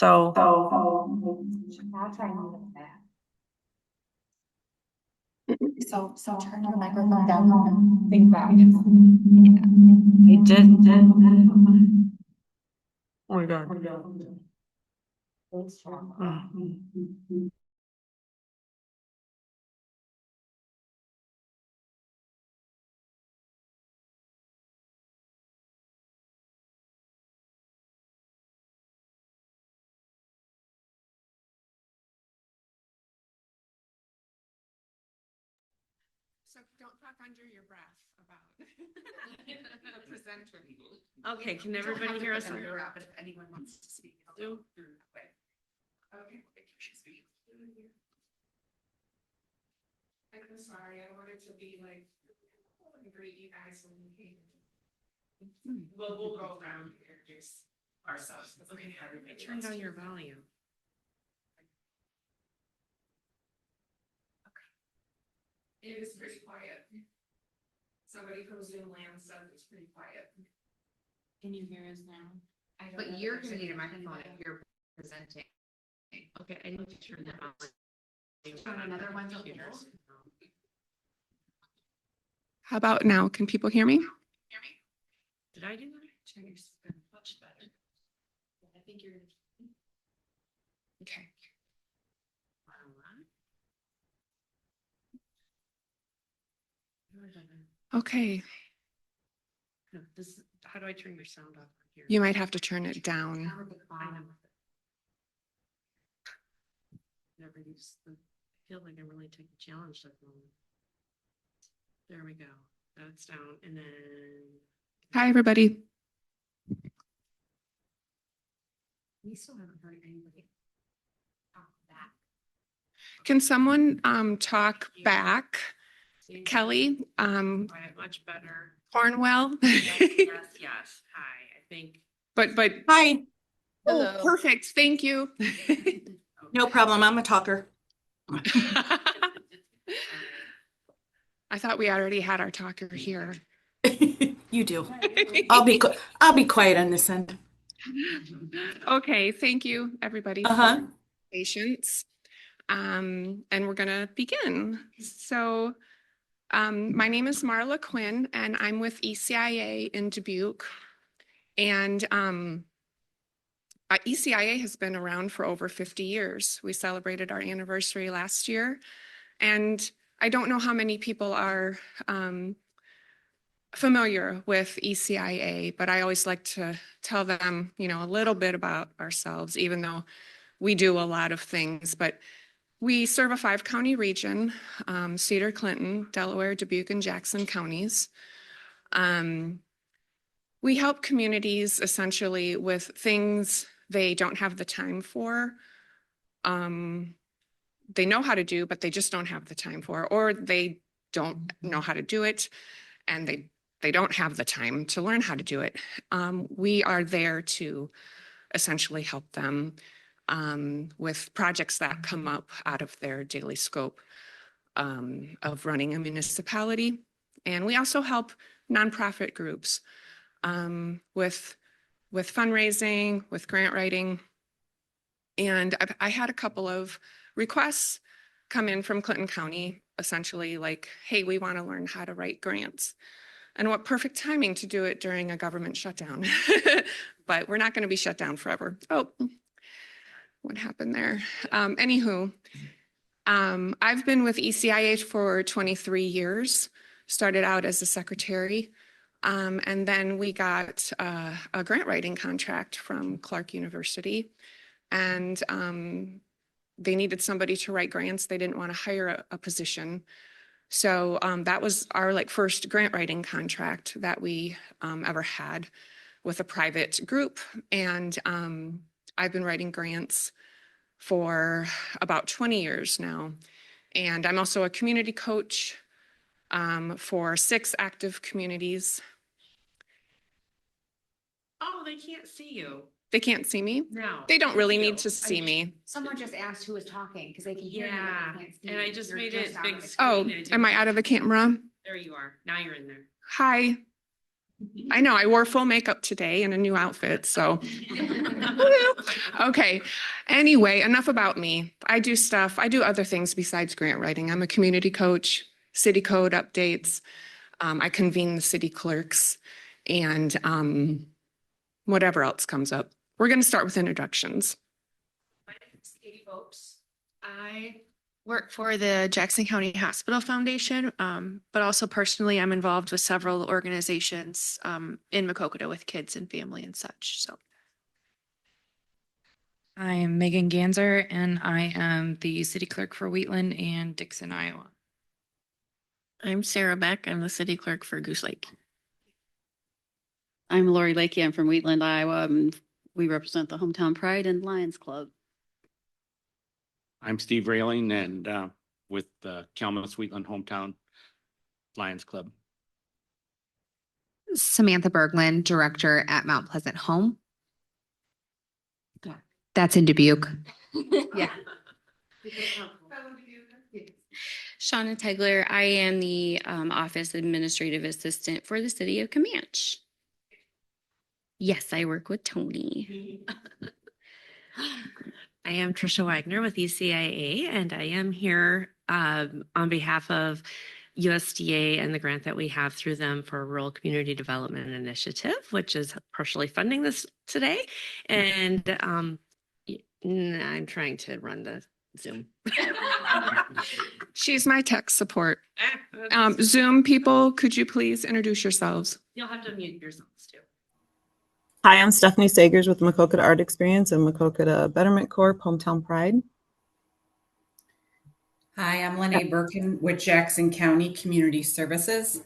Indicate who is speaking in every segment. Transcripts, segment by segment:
Speaker 1: So
Speaker 2: I'll try and move it back. So turn your microphone down and think back.
Speaker 1: I did. Oh my God.
Speaker 3: So don't talk under your breath about the presenter.
Speaker 1: Okay, can everybody hear us?
Speaker 3: But if anyone wants to speak, do. Okay. I'm sorry, I wanted to be like, greet you guys when you came. We'll go around and introduce ourselves.
Speaker 1: Okay, I turned down your volume.
Speaker 3: It is pretty quiet. Somebody from Zoom land said it's pretty quiet.
Speaker 1: Can you hear us now?
Speaker 4: But you're gonna need a microphone if you're presenting.
Speaker 1: Okay, I need to turn that on.
Speaker 3: Another one. How about now? Can people hear me?
Speaker 1: Did I do that? Much better. I think you're.
Speaker 3: Okay. Okay.
Speaker 1: No, how do I turn your sound off here?
Speaker 3: You might have to turn it down.
Speaker 1: Never used the, I feel like I'm really taking challenge at the moment. There we go. That's down. And then.
Speaker 3: Hi, everybody.
Speaker 1: We still haven't heard anybody talk back.
Speaker 3: Can someone talk back? Kelly,
Speaker 1: Much better.
Speaker 3: Cornwell.
Speaker 1: Yes. Hi, I think.
Speaker 3: But
Speaker 2: Hi.
Speaker 3: oh,
Speaker 2: Hello.
Speaker 3: perfect. Thank you.
Speaker 2: No problem. I'm a talker.
Speaker 3: I thought we already had our talker here.
Speaker 2: You do. I'll be quiet on this end.
Speaker 3: Okay, thank you, everybody, for your patience. And we're gonna begin. So my name is Marla Quinn, and I'm with ECIA in Dubuque. And ECIA has been around for over 50 years. We celebrated our anniversary last year. And I don't know how many people are familiar with ECIA, but I always like to tell them, you know, a little bit about ourselves, even though we do a lot of things. But we serve a 5-county region, Cedar, Clinton, Delaware, Dubuque, and Jackson counties. We help communities essentially with things they don't have the time for. They know how to do, but they just don't have the time for, or they don't know how to do it, and they don't have the time to learn how to do it. We are there to essentially help them with projects that come up out of their daily scope of running a municipality. And we also help nonprofit groups with fundraising, with grant writing. And I had a couple of requests come in from Clinton County, essentially like, hey, we want to learn how to write grants. And what perfect timing to do it during a government shutdown. But we're not going to be shut down forever. Oh, what happened there? Anywho, I've been with ECIA for 23 years, started out as a secretary. And then we got a grant writing contract from Clark University. And they needed somebody to write grants. They didn't want to hire a position. So that was our first grant writing contract that we ever had with a private group. And I've been writing grants for about 20 years now. And I'm also a community coach for 6 active communities.
Speaker 1: Oh, they can't see you.
Speaker 3: They can't see me?
Speaker 1: No.
Speaker 3: They don't really need to see me.
Speaker 4: Someone just asked who was talking because they can hear you, but
Speaker 1: Yeah,
Speaker 4: they can't see
Speaker 1: and I
Speaker 4: you.
Speaker 1: just
Speaker 4: You're
Speaker 1: made it
Speaker 4: just out
Speaker 1: big
Speaker 4: of the
Speaker 1: screen.
Speaker 3: Oh, am I out of the camera?
Speaker 1: There you are. Now you're in there.
Speaker 3: Hi. I know, I wore full makeup today in a new outfit, so. Okay, anyway, enough about me. I do other things besides grant writing. I'm a community coach, city code updates. I convene the city clerks and whatever else comes up. We're going to start with introductions.
Speaker 1: My name is Katie Folks. I
Speaker 5: Work for the Jackson County Hospital Foundation, but also personally, I'm involved with several organizations in Macokota with kids and family and such. So
Speaker 6: I'm Megan Ganzer, and I am the city clerk for Wheatland and Dixon, Iowa.
Speaker 7: I'm Sarah Beck. I'm the city clerk for Goose Lake.
Speaker 8: I'm Lori Lakey. I'm from Wheatland, Iowa. And we represent the Hometown Pride and Lions Club.
Speaker 9: I'm Steve Railing and with the Kalmus Wheatland Hometown Lions Club.
Speaker 4: Samantha Berglund, director at Mount Pleasant Home. That's in Dubuque. Yeah.
Speaker 10: Shauna Tegler, I am the office administrative assistant for the city of Comanche. Yes, I work with Tony.
Speaker 11: I am Trisha Wagner with ECIA, and I am here on behalf of USDA and the grant that we have through them for Rural Community Development Initiative, which is partially funding this today. And I'm trying to run the Zoom.
Speaker 3: She's my tech support. Zoom people, could you please introduce yourselves?
Speaker 11: You'll have to mute yourselves too.
Speaker 2: Hi, I'm Stephanie Sagers with Macokota Art Experience and Macokota Betterment Corp. Hometown Pride.
Speaker 12: Hi, I'm Lene Birkin with Jackson County Community Services.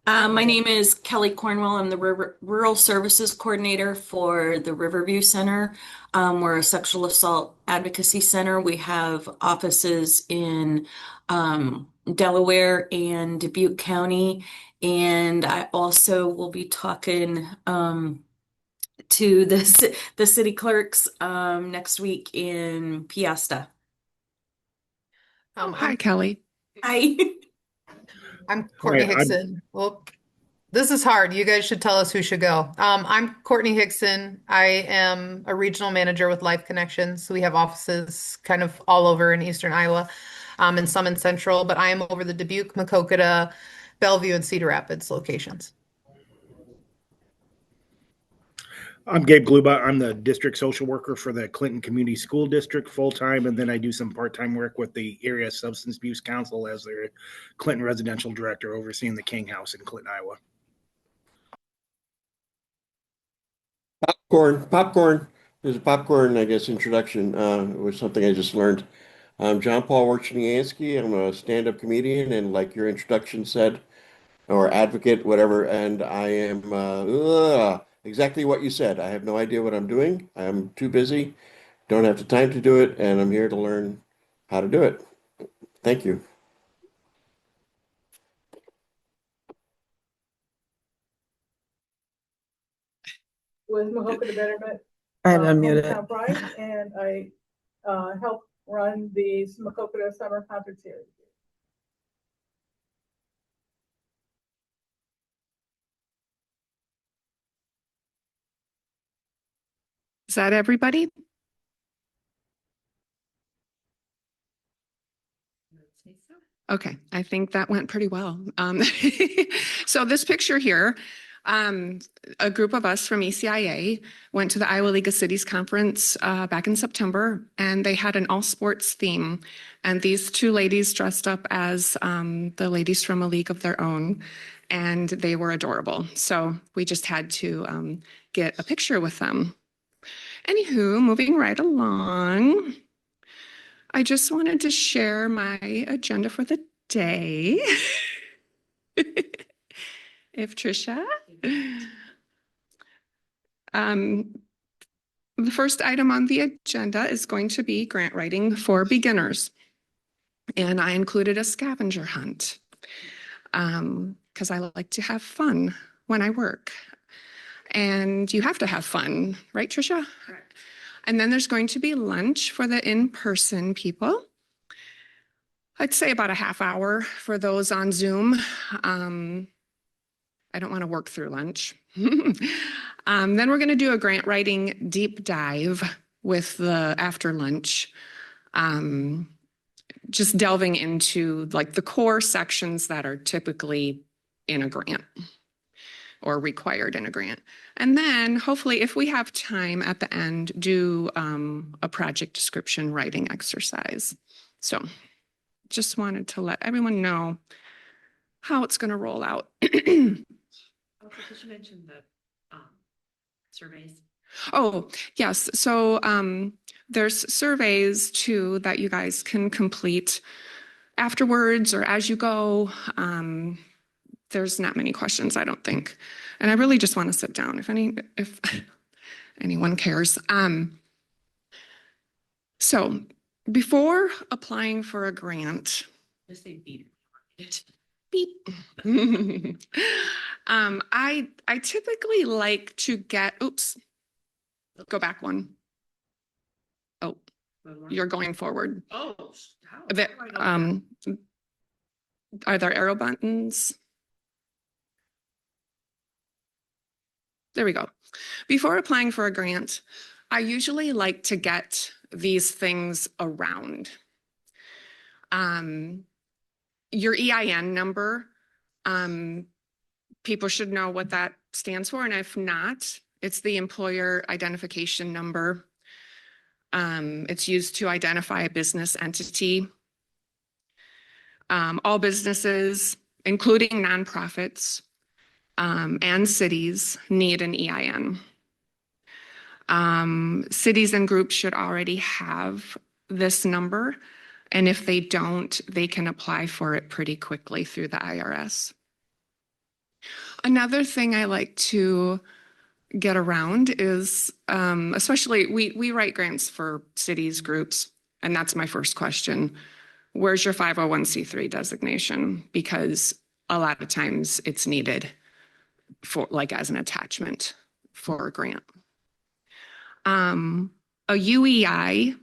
Speaker 2: My name is Kelly Cornwell. I'm the Rural Services Coordinator for the Riverview Center. We're a sexual assault advocacy center. We have offices in Delaware and Dubuque County. And I also will be talking to the city clerks next week in Piasta.
Speaker 3: Hi, Kelly.
Speaker 2: Hi.
Speaker 13: I'm Courtney Hickson. Well, this is hard. You guys should tell us who should go. I'm Courtney Hickson. I am a regional manager with Life Connections. We have offices kind of all over in Eastern Iowa and some in Central, but I am over the Dubuque, Macokota, Bellevue, and Cedar Rapids locations.
Speaker 14: I'm Gabe Gluba. I'm the district social worker for the Clinton Community School District full-time, and then I do some part-time work with the Area Substance Abuse Council as their Clinton residential director overseeing the King House in Clinton, Iowa.
Speaker 15: Popcorn. There's a popcorn, I guess, introduction. It was something I just learned. I'm John Paul Warchiniansky. I'm a stand-up comedian, and like your introduction said, or advocate, whatever, and I am exactly what you said. I have no idea what I'm doing. I'm too busy, don't have the time to do it, and I'm here to learn how to do it. Thank you.
Speaker 16: With Macokota Betterment,
Speaker 2: I had unmuted
Speaker 16: Hometown Pride, and I help run the Macokota Summer Concert Series.
Speaker 3: Is that everybody? Okay, I think that went pretty well. So this picture here, a group of us from ECIA went to the Iowa League of Cities conference back in September, and they had an all sports theme. And these two ladies dressed up as the ladies from a league of their own, and they were adorable. So we just had to get a picture with them. Anywho, moving right along, I just wanted to share my agenda for the day. If Trisha. The first item on the agenda is going to be grant writing for beginners. And I included a scavenger hunt because I like to have fun when I work. And you have to have fun, right, Trisha?
Speaker 1: Correct.
Speaker 3: And then there's going to be lunch for the in-person people. I'd say about a half hour for those on Zoom. I don't want to work through lunch. Then we're going to do a grant writing deep dive with the after lunch. Just delving into like the core sections that are typically in a grant or required in a grant. And then hopefully if we have time at the end, do a project description writing exercise. So just wanted to let everyone know how it's going to roll out.
Speaker 1: Also, did you mention the surveys?
Speaker 3: Oh, yes. So there's surveys too that you guys can complete afterwards or as you go. There's not many questions, I don't think. And I really just want to sit down if anyone cares. So before applying for a grant,
Speaker 1: Just say beep.
Speaker 3: beep. I typically like to get, oops, go back one. Oh, you're going forward.
Speaker 1: Oh, how?
Speaker 3: A bit, are there arrow buttons? There we go. Before applying for a grant, I usually like to get these things around. Your EIN number, people should know what that stands for, and if not, it's the employer identification number. It's used to identify a business entity. All businesses, including nonprofits, and cities need an EIN. Cities and groups should already have this number, and if they don't, they can apply for it pretty quickly through the IRS. Another thing I like to get around is, especially we write grants for cities, groups, and that's my first question. Where's your 501c3 designation? Because a lot of times it's needed for like as an attachment for a grant. A UEI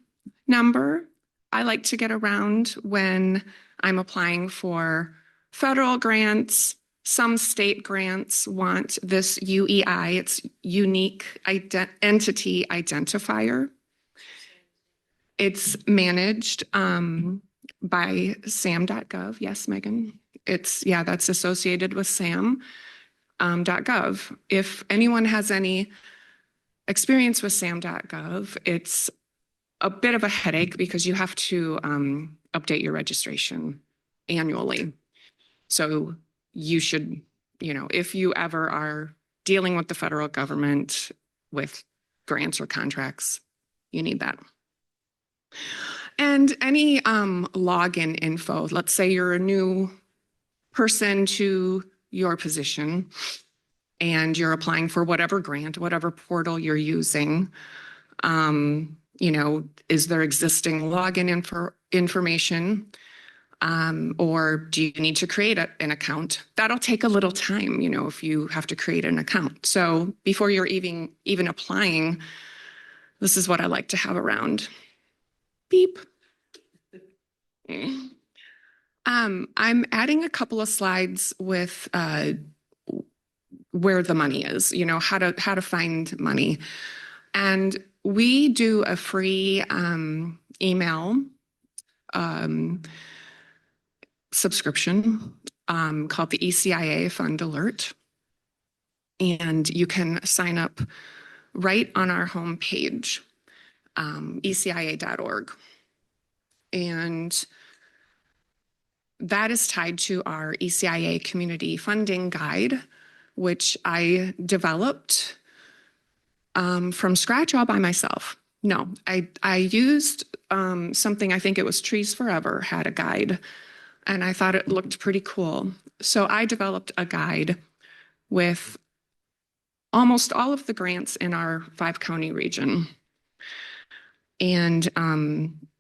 Speaker 3: number I like to get around when I'm applying for federal grants. Some state grants want this UEI, it's unique entity identifier. It's managed by sam.gov. Yes, Megan. That's associated with sam.gov. If anyone has any experience with sam.gov, it's a bit of a headache because you have to update your registration annually. So you should, if you ever are dealing with the federal government with grants or contracts, you need that. And any login info, let's say you're a new person to your position and you're applying for whatever grant, whatever portal you're using, is there existing login information? Or do you need to create an account? That'll take a little time, if you have to create an account. So before you're even applying, this is what I like to have around. Beep. I'm adding a couple of slides with where the money is, how to find money. And we do a free email subscription called the ECIA Fund Alert. And you can sign up right on our homepage, ECIA.org. And that is tied to our ECIA Community Funding Guide, which I developed from scratch all by myself. No, I used something, I think it was Trees Forever had a guide, and I thought it looked pretty cool. So I developed a guide with almost all of the grants in our 5-county region. And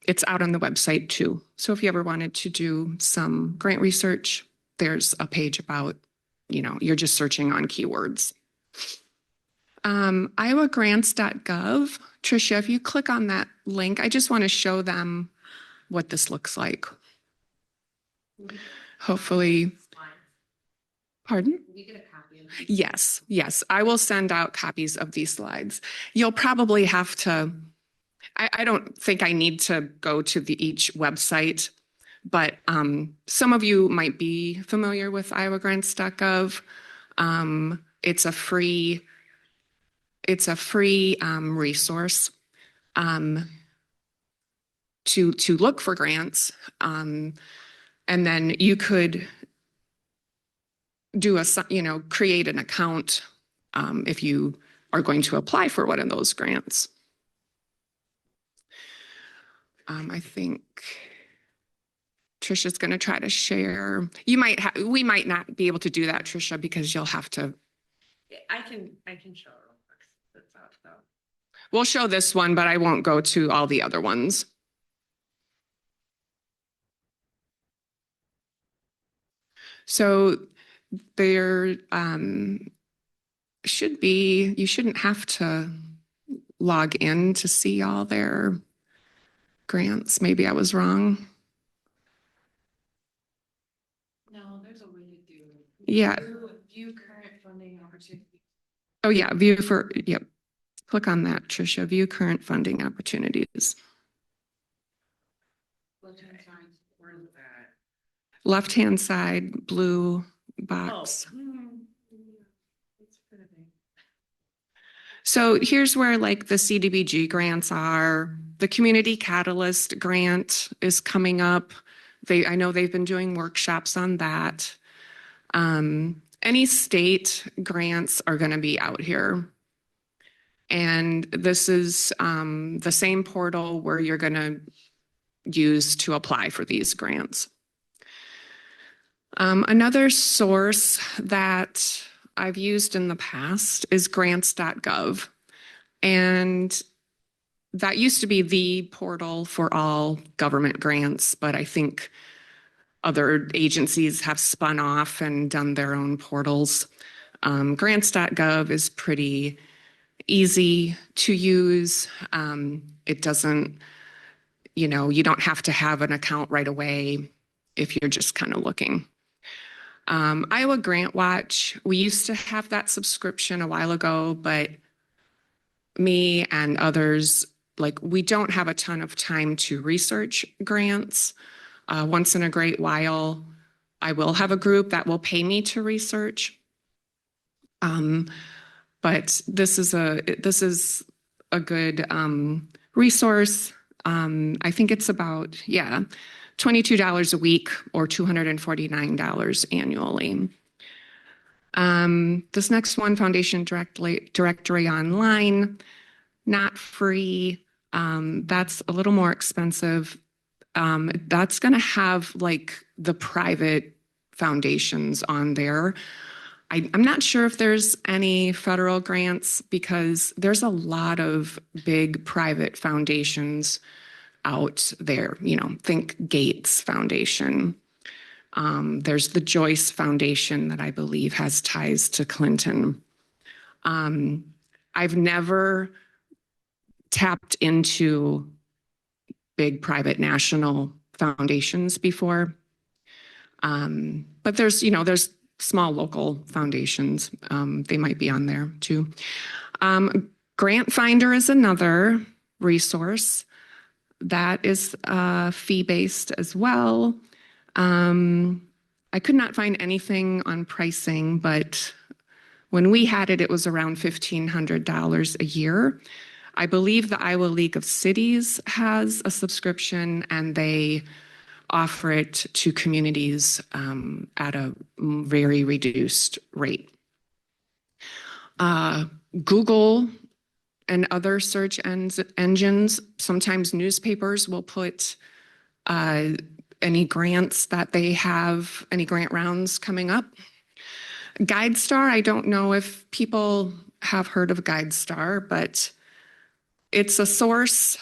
Speaker 3: it's out on the website too. So if you ever wanted to do some grant research, there's a page about, you're just searching on keywords. IowaGrants.gov. Tricia, if you click on that link, I just want to show them what this looks like. Hopefully, pardon?
Speaker 4: We get a copy of
Speaker 3: Yes, yes, I will send out copies of these slides. You'll probably have to, I don't think I need to go to each website, but some of you might be familiar with iowagrants.gov. It's a free resource to look for grants. And then you could do create an account if you are going to apply for one of those grants. I think Trisha's going to try to share. We might not be able to do that, Trisha, because you'll have to.
Speaker 1: I can show it real quick. That's out though.
Speaker 3: We'll show this one, but I won't go to all the other ones. So there you shouldn't have to log in to see all their grants. Maybe I was wrong.
Speaker 1: No, there's a way to do it.
Speaker 3: Yeah.
Speaker 1: View current funding opportunities.
Speaker 3: Oh yeah, yep. Click on that, Trisha, view current funding opportunities.
Speaker 1: Left-hand side, where is that?
Speaker 3: Left-hand side, blue box.
Speaker 1: It's pretty big.
Speaker 3: So here's where like the CDBG grants are. The Community Catalyst grant is coming up. I know they've been doing workshops on that. Any state grants are going to be out here. And this is the same portal where you're going to use to apply for these grants. Another source that I've used in the past is grants.gov. And that used to be the portal for all government grants, but I think other agencies have spun off and done their own portals. Grants.gov is pretty easy to use. It doesn't, you don't have to have an account right away if you're just kind of looking. Iowa Grant Watch, we used to have that subscription a while ago, but me and others, we don't have a ton of time to research grants. Once in a great while, I will have a group that will pay me to research. But this is a good resource. I think it's about, $22 a week or $249 annually. This next one, Foundation Directory Online, not free. That's a little more expensive. That's going to have the private foundations on there. I'm not sure if there's any federal grants because there's a lot of big private foundations out there. Think Gates Foundation. There's the Joyce Foundation that I believe has ties to Clinton. I've never tapped into big private national foundations before. But there's small local foundations. They might be on there too. Grant Finder is another resource that is fee-based as well. I could not find anything on pricing, but when we had it, it was around $1,500 a year. I believe the Iowa League of Cities has a subscription and they offer it to communities at a very reduced rate. Google and other search engines, sometimes newspapers will put any grants that they have, any grant rounds coming up. GuideStar, I don't know if people have heard of GuideStar, but it's a source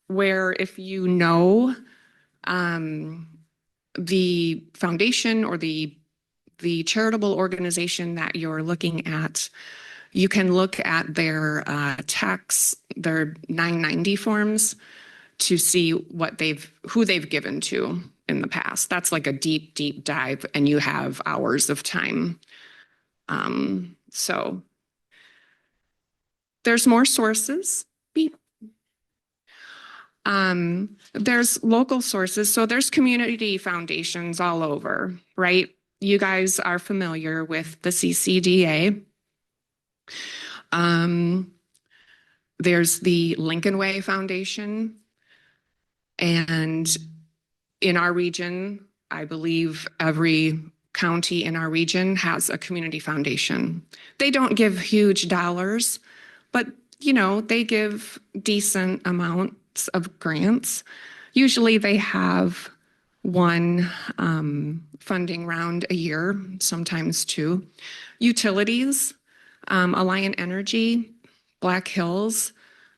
Speaker 3: where if you know the foundation or the charitable organization that you're looking at, you can look at their their 990 forms to see who they've given to. in the past. That's like a deep, deep dive, and you have hours of time. So there's more sources. Beep. There's local sources. So there's community foundations all over, right? You guys are familiar with the CCDA. There's the Lincoln Way Foundation. And in our region, I believe every county in our region has a community foundation. They don't give huge dollars, but you know, they give decent amounts of grants. Usually they have one funding round a year, sometimes two. Utilities, Alliant Energy, Black Hills.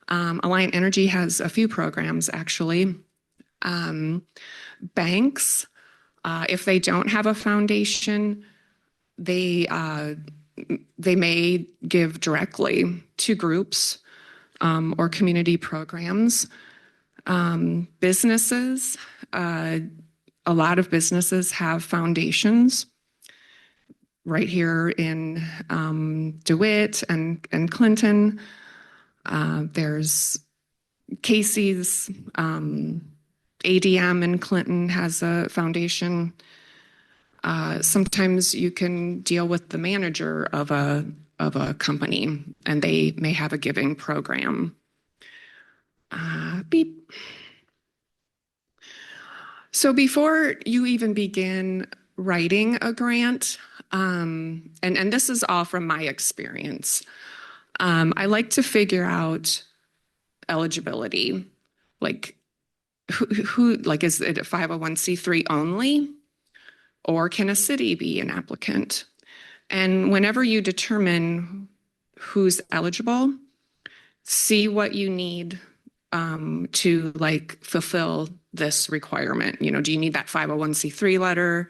Speaker 3: Alliant Energy has a few programs actually. Banks, if they don't have a foundation, they may give directly to groups or community programs. Businesses, a lot of businesses have foundations right here in DeWitt and Clinton. There's Casey's, ADM in Clinton has a foundation. Sometimes you can deal with the manager of a company, and they may have a giving program. Beep. So before you even begin writing a grant, and this is all from my experience, I like to figure out eligibility. Like who like, is it a 501c3 only? Or can a city be an applicant? And whenever you determine who's eligible, see what you need to like fulfill this requirement. You know, do you need that 501c3 letter?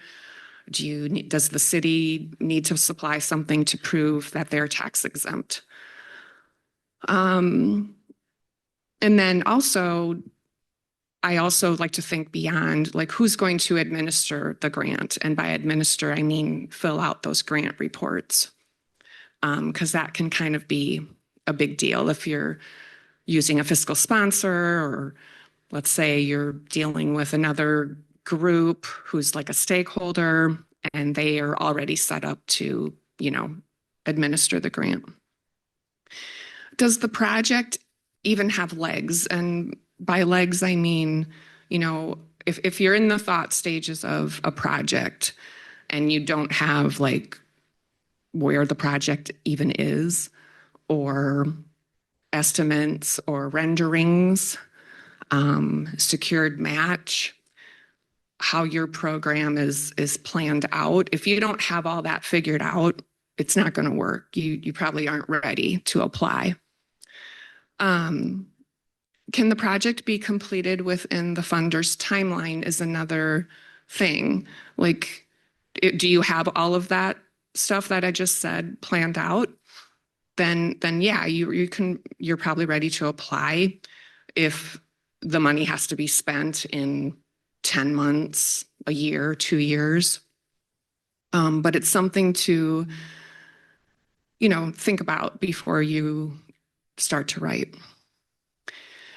Speaker 3: Does the city need to supply something to prove that they're tax exempt? And then also, I also like to think beyond, like who's going to administer the grant? And by administer, I mean fill out those grant reports. Because that can kind of be a big deal if you're using a fiscal sponsor, or let's say you're dealing with another group who's like a stakeholder and they are already set up to, you know, administer the grant. Does the project even have legs? And by legs, I mean, you know, if you're in the thought stages of a project and you don't have like where the project even is, or estimates or renderings, secured match, how your program is planned out. If you don't have all that figured out, it's not going to work. You probably aren't ready to apply. Can the project be completed within the funder's timeline is another thing. Like, do you have all of that stuff that I just said planned out? Then yeah, you're probably ready to apply. If the money has to be spent in 10 months, a year, 2 years. But it's something to, you know, think about before you start to write.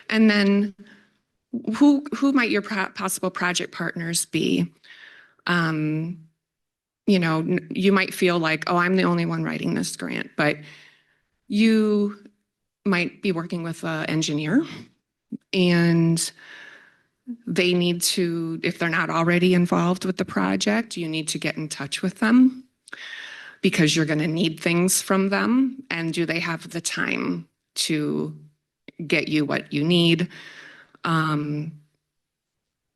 Speaker 3: And then who might your possible project partners be? You know, you might feel like, oh, I'm the only one writing this grant, but you might be working with an engineer, and they need to, if they're not already involved with the project, you need to get in touch with them because you're going to need things from them. And do they have the time to get you what you need? Do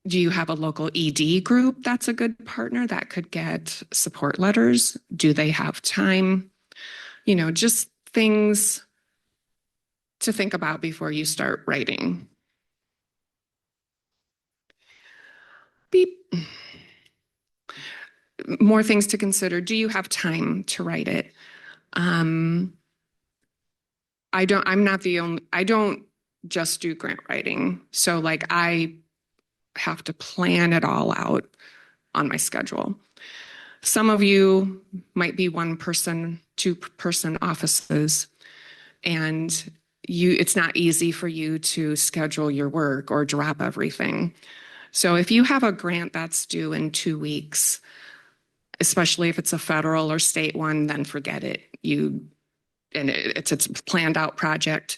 Speaker 3: you have a local ED group that's a good partner that could get support letters? Do they have time? You know, just things to think about before you start writing. Beep. More things to consider. Do you have time to write it? I don't just do grant writing. So like I have to plan it all out on my schedule. Some of you might be one person, two person offices, and it's not easy for you to schedule your work or drop everything. So if you have a grant that's due in 2 weeks, especially if it's a federal or state one, then forget it. It's a planned out project.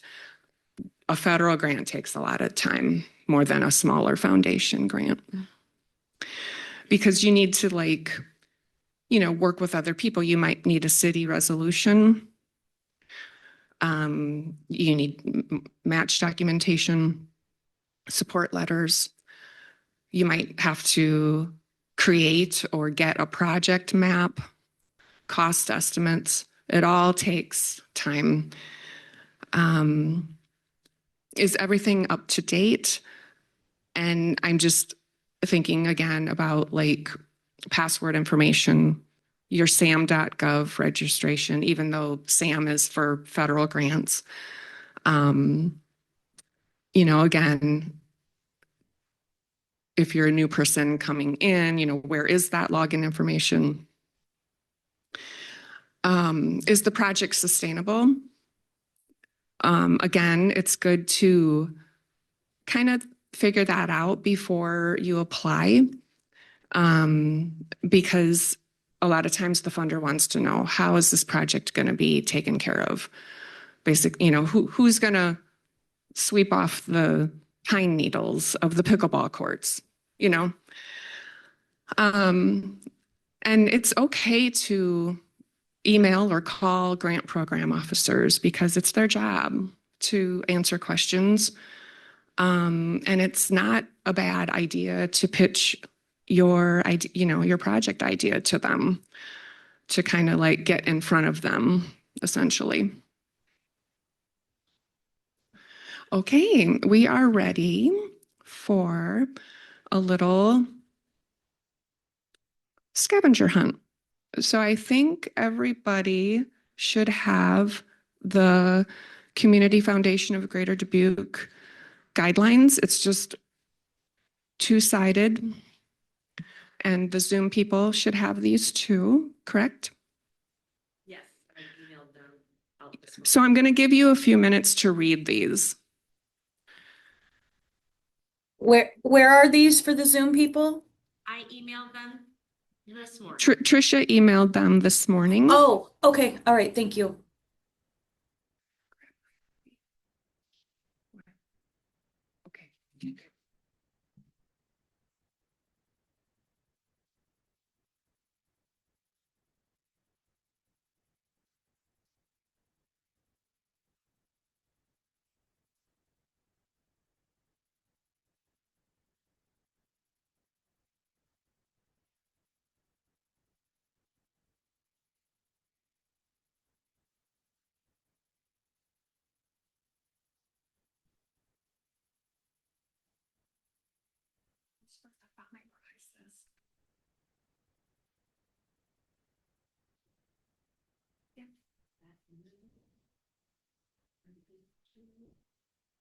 Speaker 3: A federal grant takes a lot of time, more than a smaller foundation grant. Because you need to work with other people. You might need a city resolution. You need match documentation, support letters. You might have to create or get a project map, cost estimates. It all takes time. Is everything up to date? And I'm just thinking again about password information, your sam.gov registration, even though SAM is for federal grants. Again, if you're a new person coming in, where is that login information? Is the project sustainable? Again, it's good to kind of figure that out before you apply, because a lot of times the funder wants to know, how is this project going to be taken care of? Who's going to sweep off the pine needles of the pickleball courts, and it's okay to email or call grant program officers because it's their job to answer questions. And it's not a bad idea to pitch your project idea to them, to kind of get in front of them, essentially. Okay, we are ready for a little scavenger hunt. So I think everybody should have the Community Foundation of Greater Dubuque guidelines. It's just two-sided, and the Zoom people should have these too, correct?
Speaker 1: Yes, I emailed them out this morning.
Speaker 3: So I'm going to give you a few minutes to read these.
Speaker 2: Where are these for the Zoom people?
Speaker 1: I emailed them this morning.
Speaker 3: Trisha emailed them this morning.
Speaker 2: Oh, okay. All right. Thank you.
Speaker 3: Okay.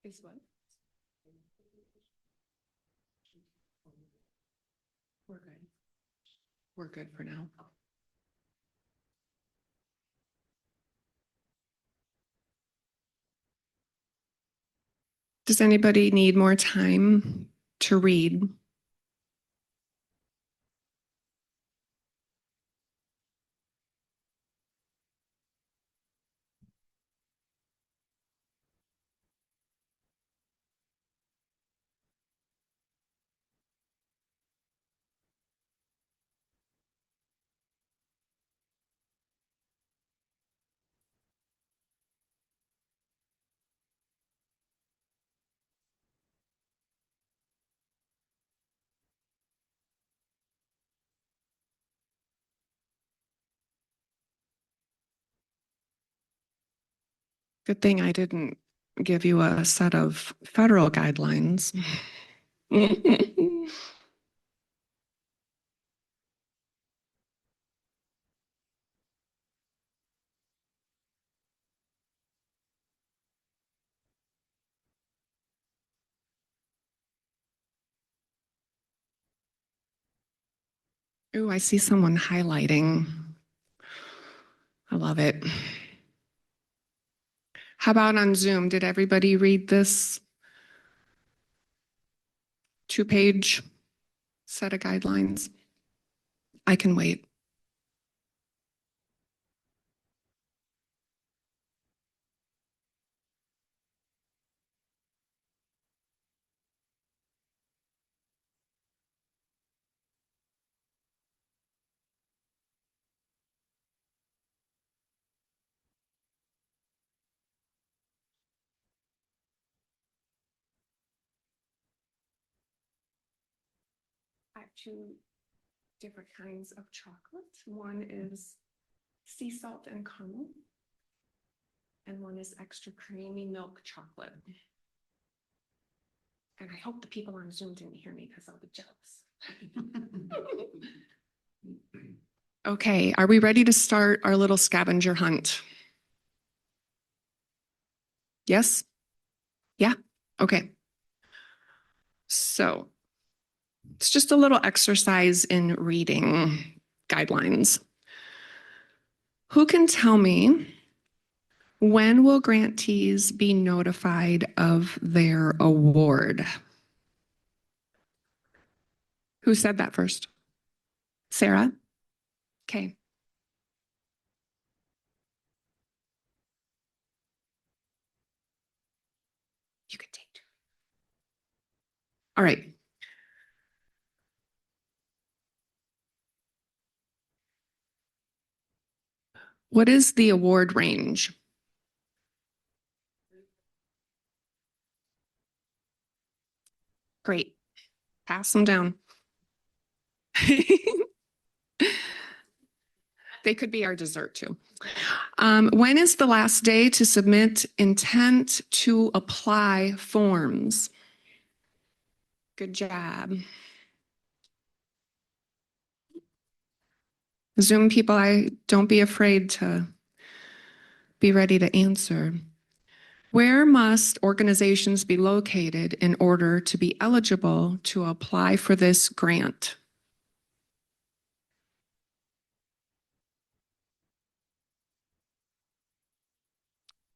Speaker 3: Is what? We're good. We're good for now. Does anybody need more time to read? Good thing I didn't give you a set of federal guidelines. Ooh, I see someone highlighting. I love it. How about on Zoom? Did everybody read this 2-page set of guidelines? I can wait. I have 2 different kinds of chocolate. One is sea salt and caramel, and one is extra creamy milk chocolate. And I hope the people on Zoom didn't hear me because I'll be jealous. Okay, are we ready to start our little scavenger hunt? Yes? Yeah? Okay. So it's just a little exercise in reading guidelines. Who can tell me, when will grantees be notified of their award? Who said that first? Sarah? Okay. You can take 2. All right. What is the award range? Great. Pass them down. They could be our dessert too. When is the last day to submit intent to apply forms? Good job. Zoom people, don't be afraid to be ready to answer. Where must organizations be located in order to be eligible to apply for this grant?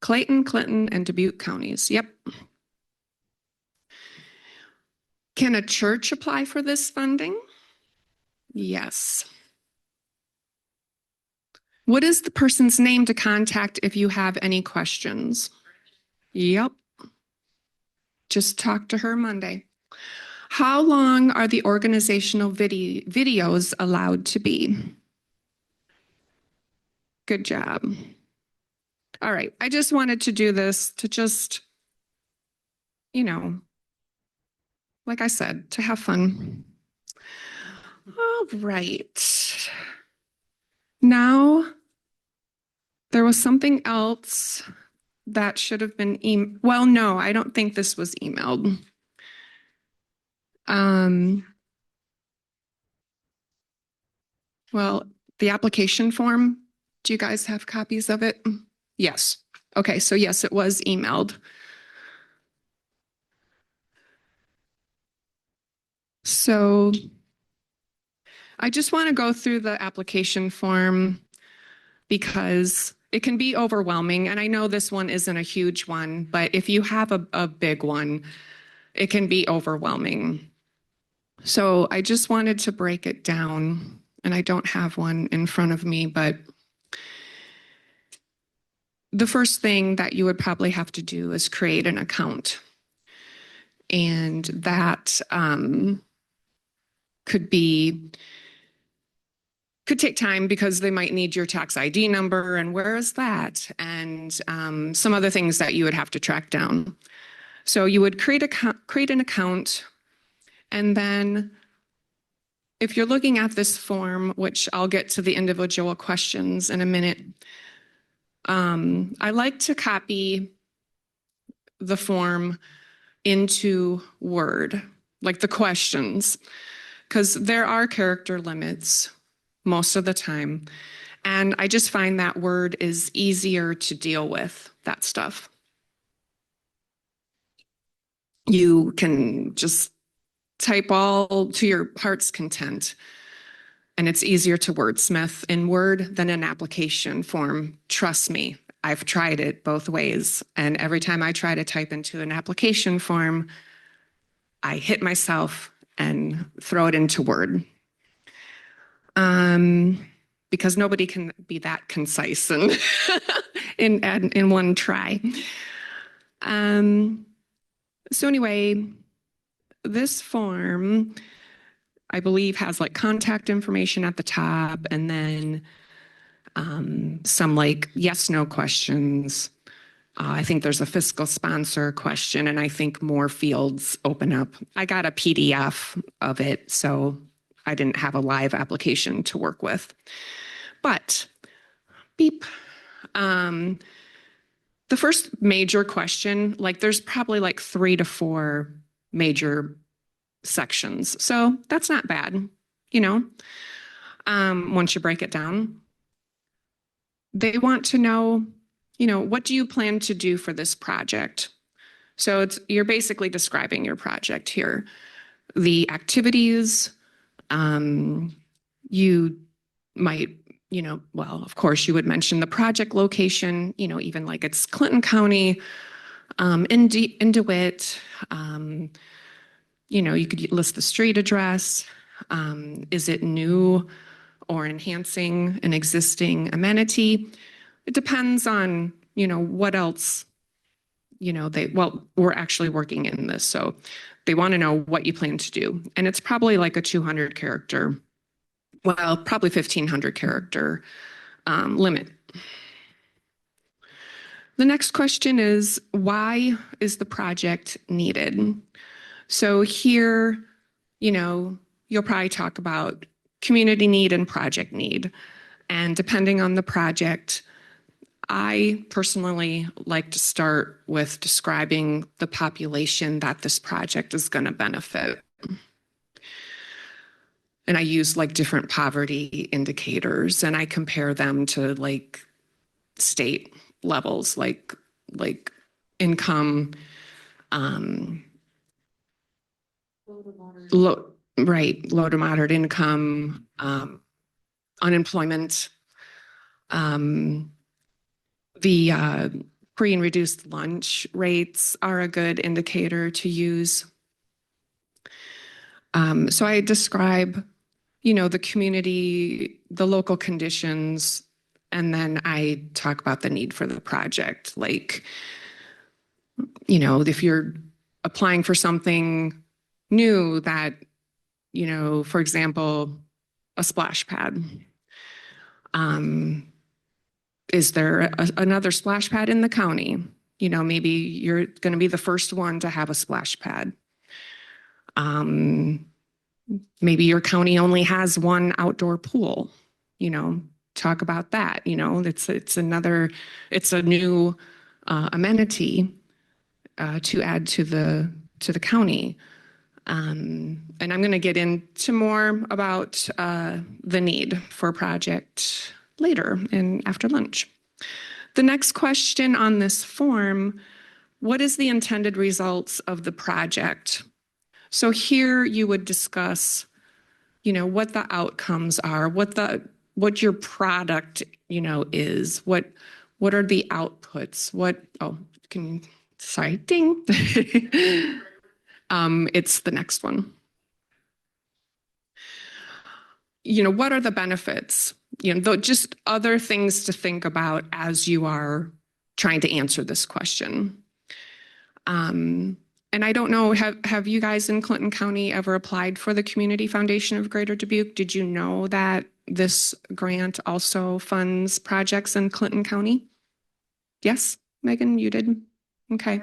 Speaker 3: Clayton, Clinton, and Dubuque counties. Yep. Can a church apply for this funding? Yes. What is the person's name to contact if you have any questions? Yep. Just talk to her Monday. How long are the organizational videos allowed to be? Good job. All right. I just wanted to do this to just, like I said, to have fun. All right. Now, there was something else that should have been well, no, I don't think this was emailed. Well, the application form, do you guys have copies of it? Yes. Okay, so yes, it was emailed. So I just want to go through the application form because it can be overwhelming. And I know this one isn't a huge one, but if you have a big one, it can be overwhelming. So I just wanted to break it down, and I don't have one in front of me, but the first thing that you would probably have to do is create an account. And that could take time because they might need your tax ID number, and where is that? And some other things that you would have to track down. So you would create an account, and then if you're looking at this form, which I'll get to the individual questions in a minute, I like to copy the form into Word, like the questions, because there are character limits most of the time. And I just find that Word is easier to deal with, that stuff. You can just type all to your heart's content. And it's easier to wordsmith in Word than an application form. Trust me, I've tried it both ways. And every time I try to type into an application form, I hit myself and throw it into Word. Because nobody can be that concise and in one try. So anyway, this form, I believe, has like contact information at the top, and then some like yes, no questions. I think there's a fiscal sponsor question, and I think more fields open up. I got a PDF of it, so I didn't have a live application to work with. But beep. The first major question, like there's probably like 3 to 4 major sections. So that's not bad, you know, once you break it down. They want to know, you know, what do you plan to do for this project? So you're basically describing your project here. The activities, you might, you know, well, of course, you would mention the project location, you know, even like it's Clinton County, in DeWitt, you know, you could list the street address. Is it new or enhancing an existing amenity? It depends on, you know, what else, you know, we're actually working in this. So they want to know what you plan to do. And it's probably like a 200 character, well, probably 1,500 character limit. The next question is, why is the project needed? So here, you know, you'll probably talk about community need and project need. And depending on the project, I personally like to start with describing the population that this project is going to benefit. And I use like different poverty indicators, and I compare them to like state levels, like income, low to moderate income, unemployment, the free and reduced lunch rates are a good indicator to use. So I describe, you know, the community, the local conditions, and then I talk about the need for the project. Like, you know, if you're applying for something new that, you know, for example, a splash pad. Is there another splash pad in the county? You know, maybe you're going to be the first one to have a splash pad. Maybe your county only has one outdoor pool, you know, talk about that. You know, it's a new amenity to add to the county. And I'm going to get into more about the need for a project later and after lunch. The next question on this form, what is the intended results of the project? So here you would discuss, you know, what the outcomes are, what your product, you know, is, what are the outputs, ding. It's the next one. You know, what are the benefits? You know, just other things to think about as you are trying to answer this question. And I don't know, have you guys in Clinton County ever applied for the Community Foundation of Greater Dubuque? Did you know that this grant also funds projects in Clinton County? Yes, Megan, you did? Okay.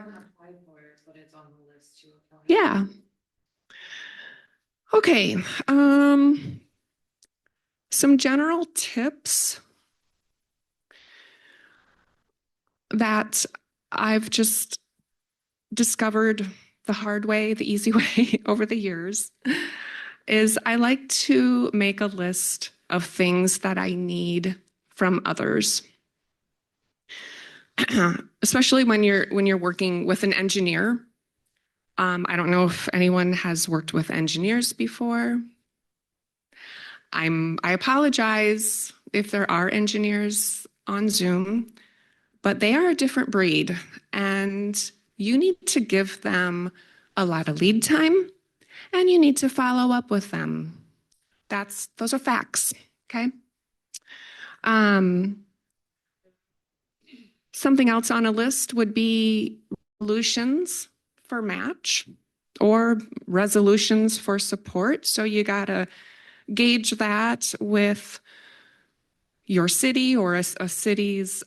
Speaker 3: Yeah. Okay. Some general tips that I've just discovered the hard way, the easy way over the years is I like to make a list of things that I need from others. Especially when you're working with an engineer. I don't know if anyone has worked with engineers before. I apologize if there are engineers on Zoom, but they are a different breed, and you need to give them a lot of lead time, and you need to follow up with them. Those are facts, okay? Something else on a list would be resolutions for match or resolutions for support. So you gotta gauge that with your city or a city's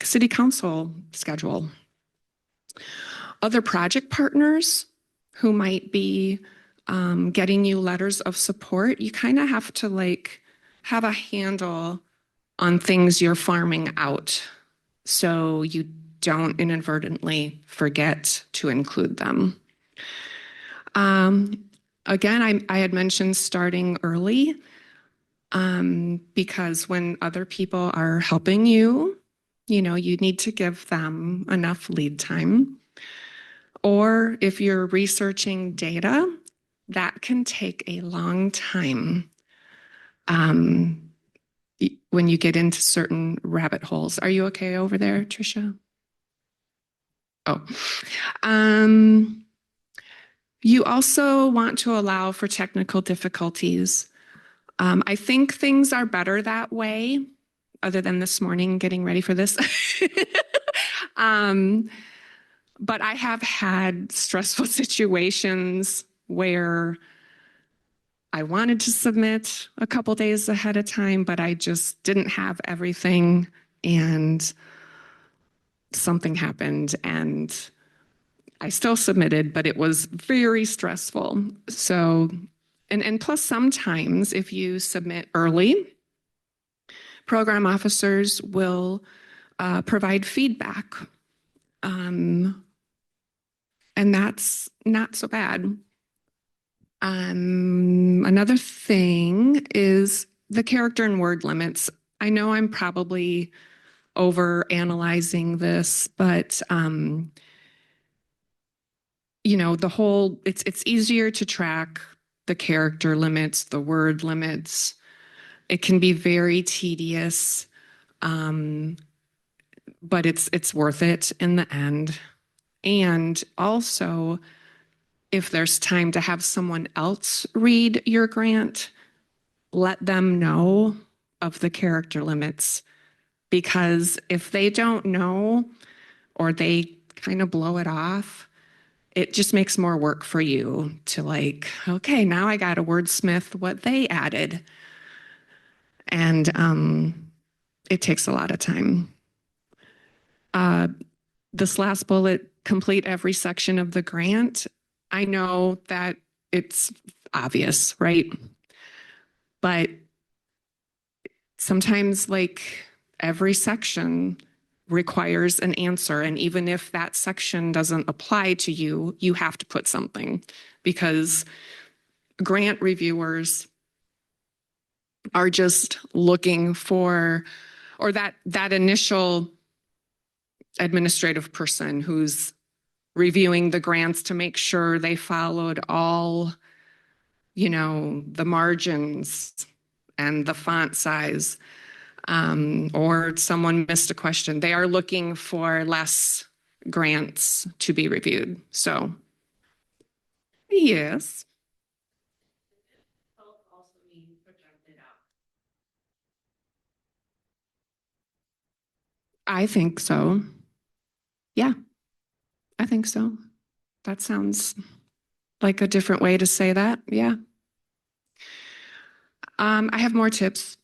Speaker 3: city council schedule. Other project partners who might be getting you letters of support, you kind of have to like have a handle on things you're farming out so you don't inadvertently forget to include them. Again, I had mentioned starting early because when other people are helping you, you need to give them enough lead time. Or if you're researching data, that can take a long time when you get into certain rabbit holes. Are you okay over there, Tricia? Oh. You also want to allow for technical difficulties. I think things are better that way, other than this morning getting ready for this. But I have had stressful situations where I wanted to submit a couple days ahead of time, but I just didn't have everything and something happened and I still submitted, but it was very stressful. So, and plus sometimes if you submit early, program officers will provide feedback. And that's not so bad. Another thing is the character and word limits. I know I'm probably over analyzing this, but it's easier to track the character limits, the word limits. It can be very tedious, but it's worth it in the end. And also, if there's time to have someone else read your grant, let them know of the character limits. Because if they don't know or they kind of blow it off, it just makes more work for you to like, okay, now I got to wordsmith what they added. And it takes a lot of time. This last bullet, complete every section of the grant. I know that it's obvious, right? But sometimes like every section requires an answer. And even if that section doesn't apply to you, you have to put something because grant reviewers are just looking for, or that initial administrative person who's reviewing the grants to make sure they followed all, the margins and the font size. Or someone missed a question. They are looking for less grants to be reviewed. So, yes. I think so. Yeah, I think so. That sounds like a different way to say that. Yeah. I have more tips.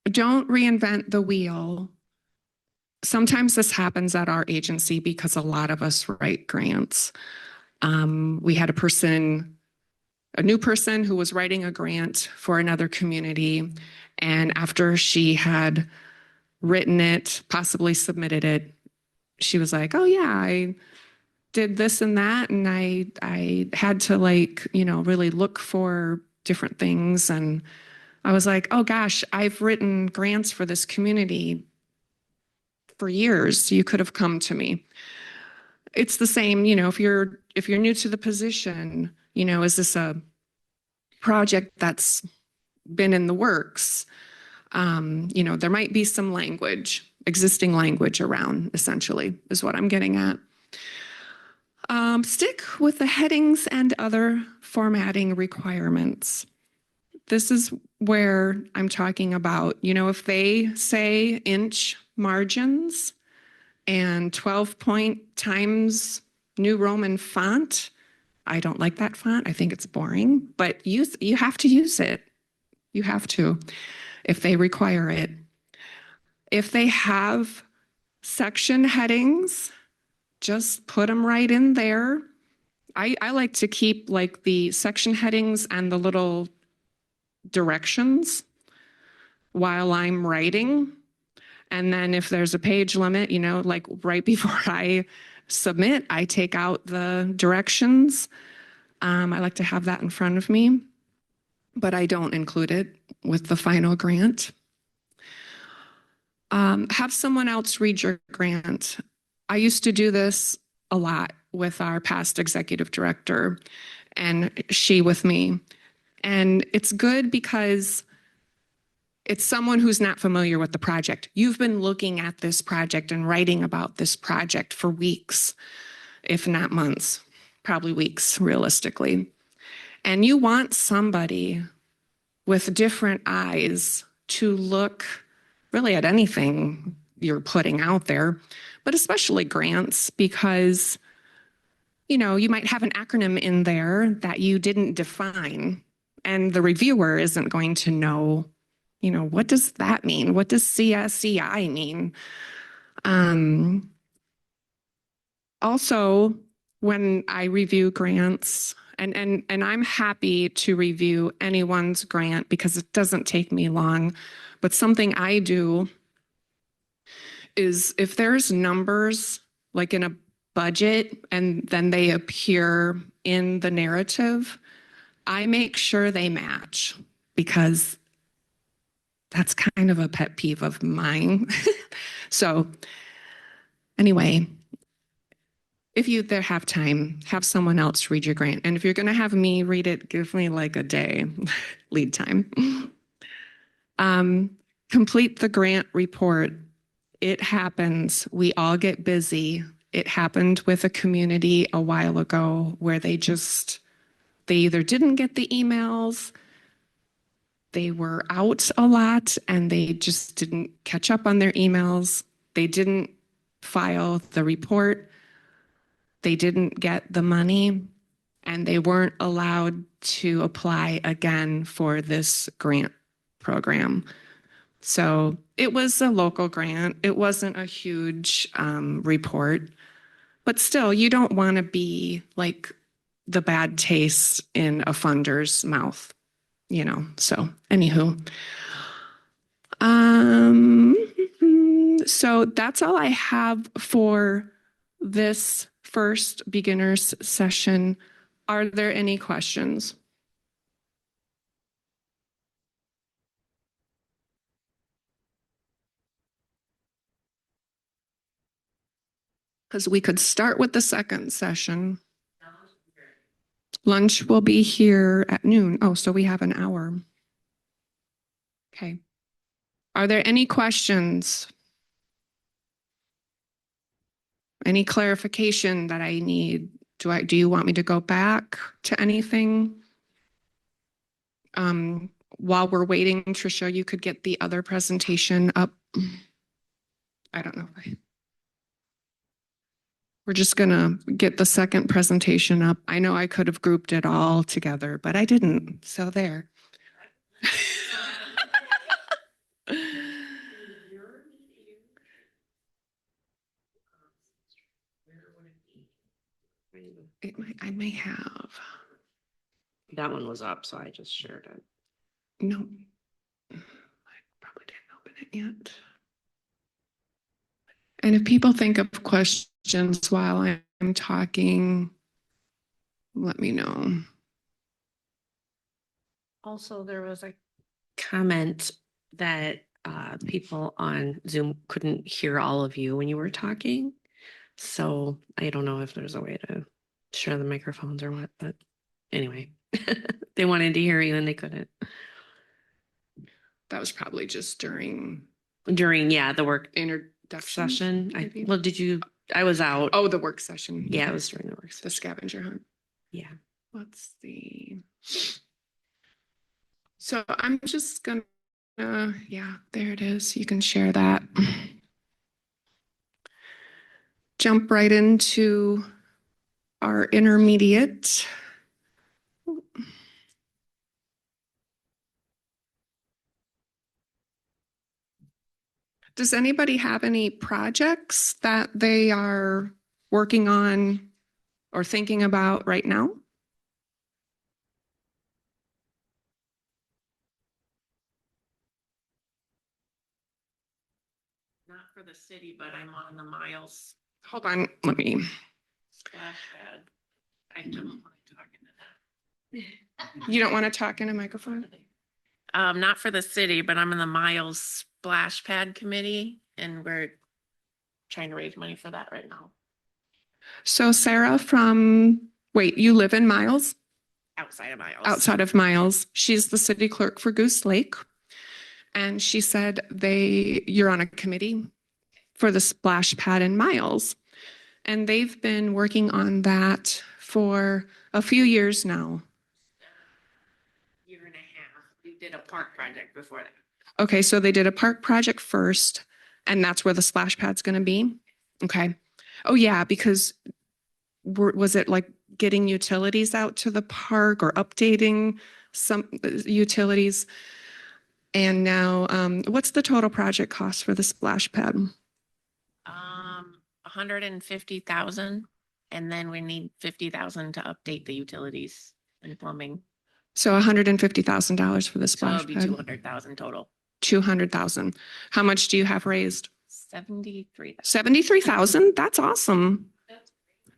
Speaker 3: Don't reinvent the wheel. Sometimes this happens at our agency because a lot of us write grants. We had a new person who was writing a grant for another community. And after she had written it, possibly submitted it, she was like, oh yeah, I did this and that. And I had to really look for different things. And I was like, oh gosh, I've written grants for this community for years. You could have come to me. It's the same, if you're new to the position, is this a project that's been in the works, there might be some existing language around, essentially, is what I'm getting at. Stick with the headings and other formatting requirements. This is where I'm talking about, if they say inch margins and 12-point times New Roman font, I don't like that font. I think it's boring, but you have to use it. You have to, if they require it. If they have section headings, just put them right in there. I like to keep like the section headings and the little directions while I'm writing. And then if there's a page limit, like right before I submit, I take out the directions. I like to have that in front of me, but I don't include it with the final grant. Have someone else read your grant. I used to do this a lot with our past executive director, and she with me. And it's good because it's someone who's not familiar with the project. You've been looking at this project and writing about this project for weeks, if not months, probably weeks, realistically. And you want somebody with different eyes to look really at anything you're putting out there, but especially grants, because you might have an acronym in there that you didn't define, and the reviewer isn't going to know, what does that mean? What does CSEI mean? Also, when I review grants, and I'm happy to review anyone's grant because it doesn't take me long, but something I do is if there's numbers like in a budget and then they appear in the narrative, I make sure they match, because that's kind of a pet peeve of mine. So anyway, if you there have time, have someone else read your grant. And if you're going to have me read it, give me like a day lead time. Complete the grant report. It happens. We all get busy. It happened with a community a while ago where they either didn't get the emails, they were out a lot, and they just didn't catch up on their emails. They didn't file the report. They didn't get the money, and they weren't allowed to apply again for this grant program. So it was a local grant. It wasn't a huge report, but still, you don't want to be like the bad taste in a funder's mouth, So anywho, so that's all I have for this first beginners session. Are there any questions? Because we could start with the second session. Lunch will be here at noon. Oh, so we have an hour. Okay. Are there any questions? Any clarification that I need? Do you want me to go back to anything? While we're waiting, Tricia, you could get the other presentation up. I don't know. We're just gonna get the second presentation up. I know I could have grouped it all together, but I didn't. So there. I may have.
Speaker 7: That one was up, so I just shared it.
Speaker 3: No, I probably didn't open it yet. And if people think of questions while I'm talking, let me know.
Speaker 11: Also, there was a comment that people on Zoom couldn't hear all of you when you were talking. So I don't know if there's a way to share the microphones or what, but anyway. They wanted to hear you and they couldn't.
Speaker 3: That was probably just during
Speaker 11: During, yeah, the work
Speaker 3: introduction
Speaker 11: session.
Speaker 3: maybe?
Speaker 11: Well, I was out.
Speaker 3: Oh, the work session.
Speaker 11: Yeah, it was during the work
Speaker 3: The
Speaker 11: session.
Speaker 3: scavenger hunt.
Speaker 11: Yeah.
Speaker 3: Let's see. So I'm just gonna, yeah, there it is. You can share that. Jump right into our intermediate. Does anybody have any projects that they are working on or thinking about right now?
Speaker 7: Not for the city, but I'm on the miles
Speaker 3: Hold on, let me.
Speaker 7: splash pad. I don't want to talk into that.
Speaker 3: You don't want to talk in a microphone?
Speaker 7: Not for the city, but I'm in the miles splash pad committee and we're trying to raise money for that right now.
Speaker 3: So Sarah wait, you live in Miles?
Speaker 7: Outside of miles.
Speaker 3: Outside of Miles. She's the city clerk for Goose Lake. And she said you're on a committee for the splash pad in Miles. And they've been working on that for a few years now.
Speaker 7: Year and a half. We did a park project before that.
Speaker 3: Okay, so they did a park project first, and that's where the splash pad's gonna be? Okay. Oh, yeah, because was it like getting utilities out to the park or updating some utilities? And now, what's the total project cost for the splash pad?
Speaker 7: 150,000, and then we need 50,000 to update the utilities and plumbing.
Speaker 3: So $150,000 for the
Speaker 7: So it'll
Speaker 3: splash
Speaker 7: be
Speaker 3: pad.
Speaker 7: 200,000 total.
Speaker 3: 200,000. How much do you have raised?
Speaker 7: 73,000.
Speaker 3: 73,000? That's awesome.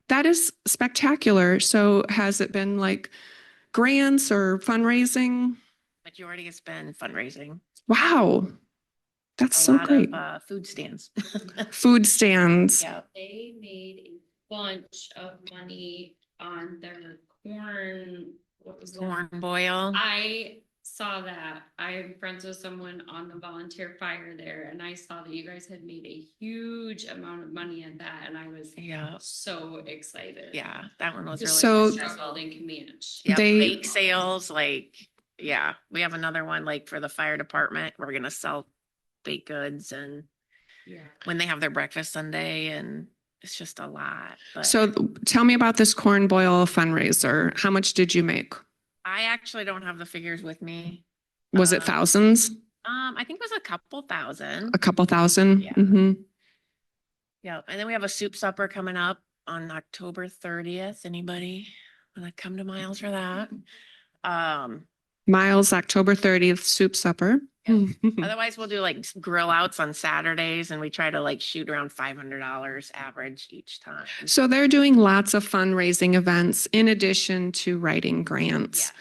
Speaker 3: That is spectacular. So has it been like grants or fundraising?
Speaker 7: Majority has been fundraising.
Speaker 3: Wow. That's
Speaker 7: A
Speaker 3: so
Speaker 7: lot
Speaker 3: great.
Speaker 7: of food stands.
Speaker 3: Food stands.
Speaker 7: Yeah.
Speaker 10: They made a bunch of money on their corn. What was that?
Speaker 7: Corn boil.
Speaker 10: I saw that. I'm friends with someone on the volunteer fire there, and I saw that you guys had made a huge amount of money at that, and I was so excited.
Speaker 7: Yeah, that one was really
Speaker 3: So-
Speaker 10: stressful in Comanche.
Speaker 7: yeah,
Speaker 3: They-
Speaker 7: bake sales, yeah, we have another one for the fire department. We're gonna sell baked goods and when they have their breakfast Sunday, and it's just a lot. But
Speaker 3: So tell me about this corn boil fundraiser. How much did you make?
Speaker 7: I actually don't have the figures with me.
Speaker 3: Was it thousands?
Speaker 7: I think it was a couple thousand.
Speaker 3: A couple thousand?
Speaker 7: Yeah.
Speaker 3: Mm-hmm.
Speaker 7: Yeah, and then we have a soup supper coming up on October 30th. Anybody wanna come to Miles for that?
Speaker 3: Miles, October 30th, soup supper.
Speaker 7: Otherwise, we'll do grill outs on Saturdays, and we try to shoot around $500 average each time.
Speaker 3: So they're doing lots of fundraising events in addition to writing grants.
Speaker 7: Yes.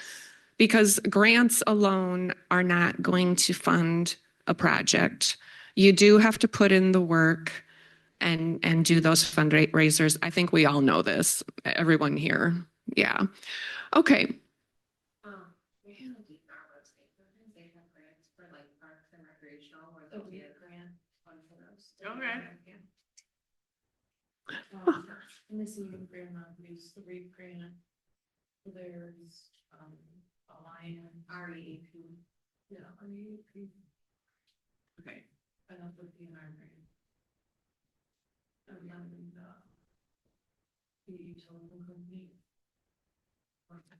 Speaker 3: Because grants alone are not going to fund a project. You do have to put in the work and do those fundraisers. I think we all know this, everyone here. Yeah. Okay.
Speaker 4: We have a deep website, they have grants for parks and recreational, where there'll be a grant fund for those.
Speaker 7: Okay.
Speaker 4: And this is the grant on use the REAP grant. There's Alliance, REAP. Yeah, REAP. Okay. And that's with the grant. And then the utility company.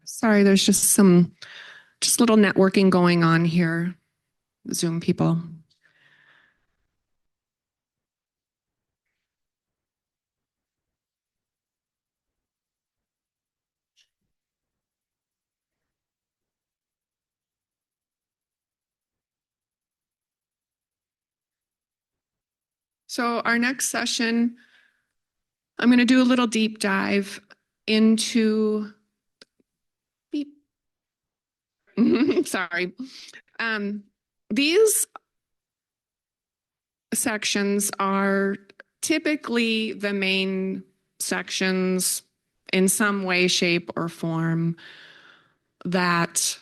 Speaker 3: Sorry, there's just little networking going on here. Zoom people. So our next session, I'm going to do a little deep dive into beep. Sorry. These sections are typically the main sections in some way, shape, or form that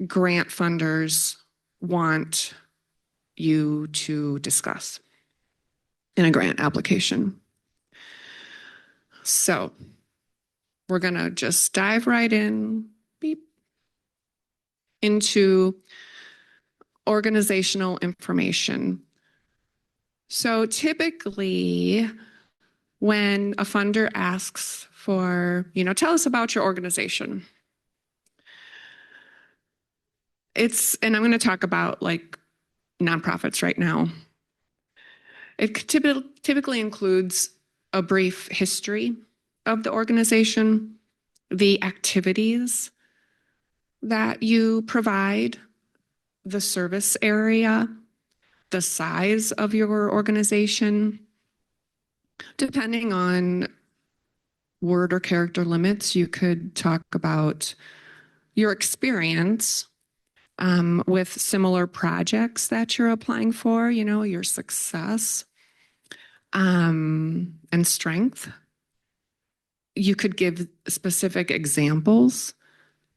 Speaker 3: grant funders want you to discuss in a grant application. So we're going to just dive right in, into organizational information. So typically, when a funder asks for, tell us about your organization. And I'm going to talk about like nonprofits right now. It typically includes a brief history of the organization, the activities that you provide, the service area, the size of your organization. Depending on word or character limits, you could talk about your experience with similar projects that you're applying for, your success and strength. You could give specific examples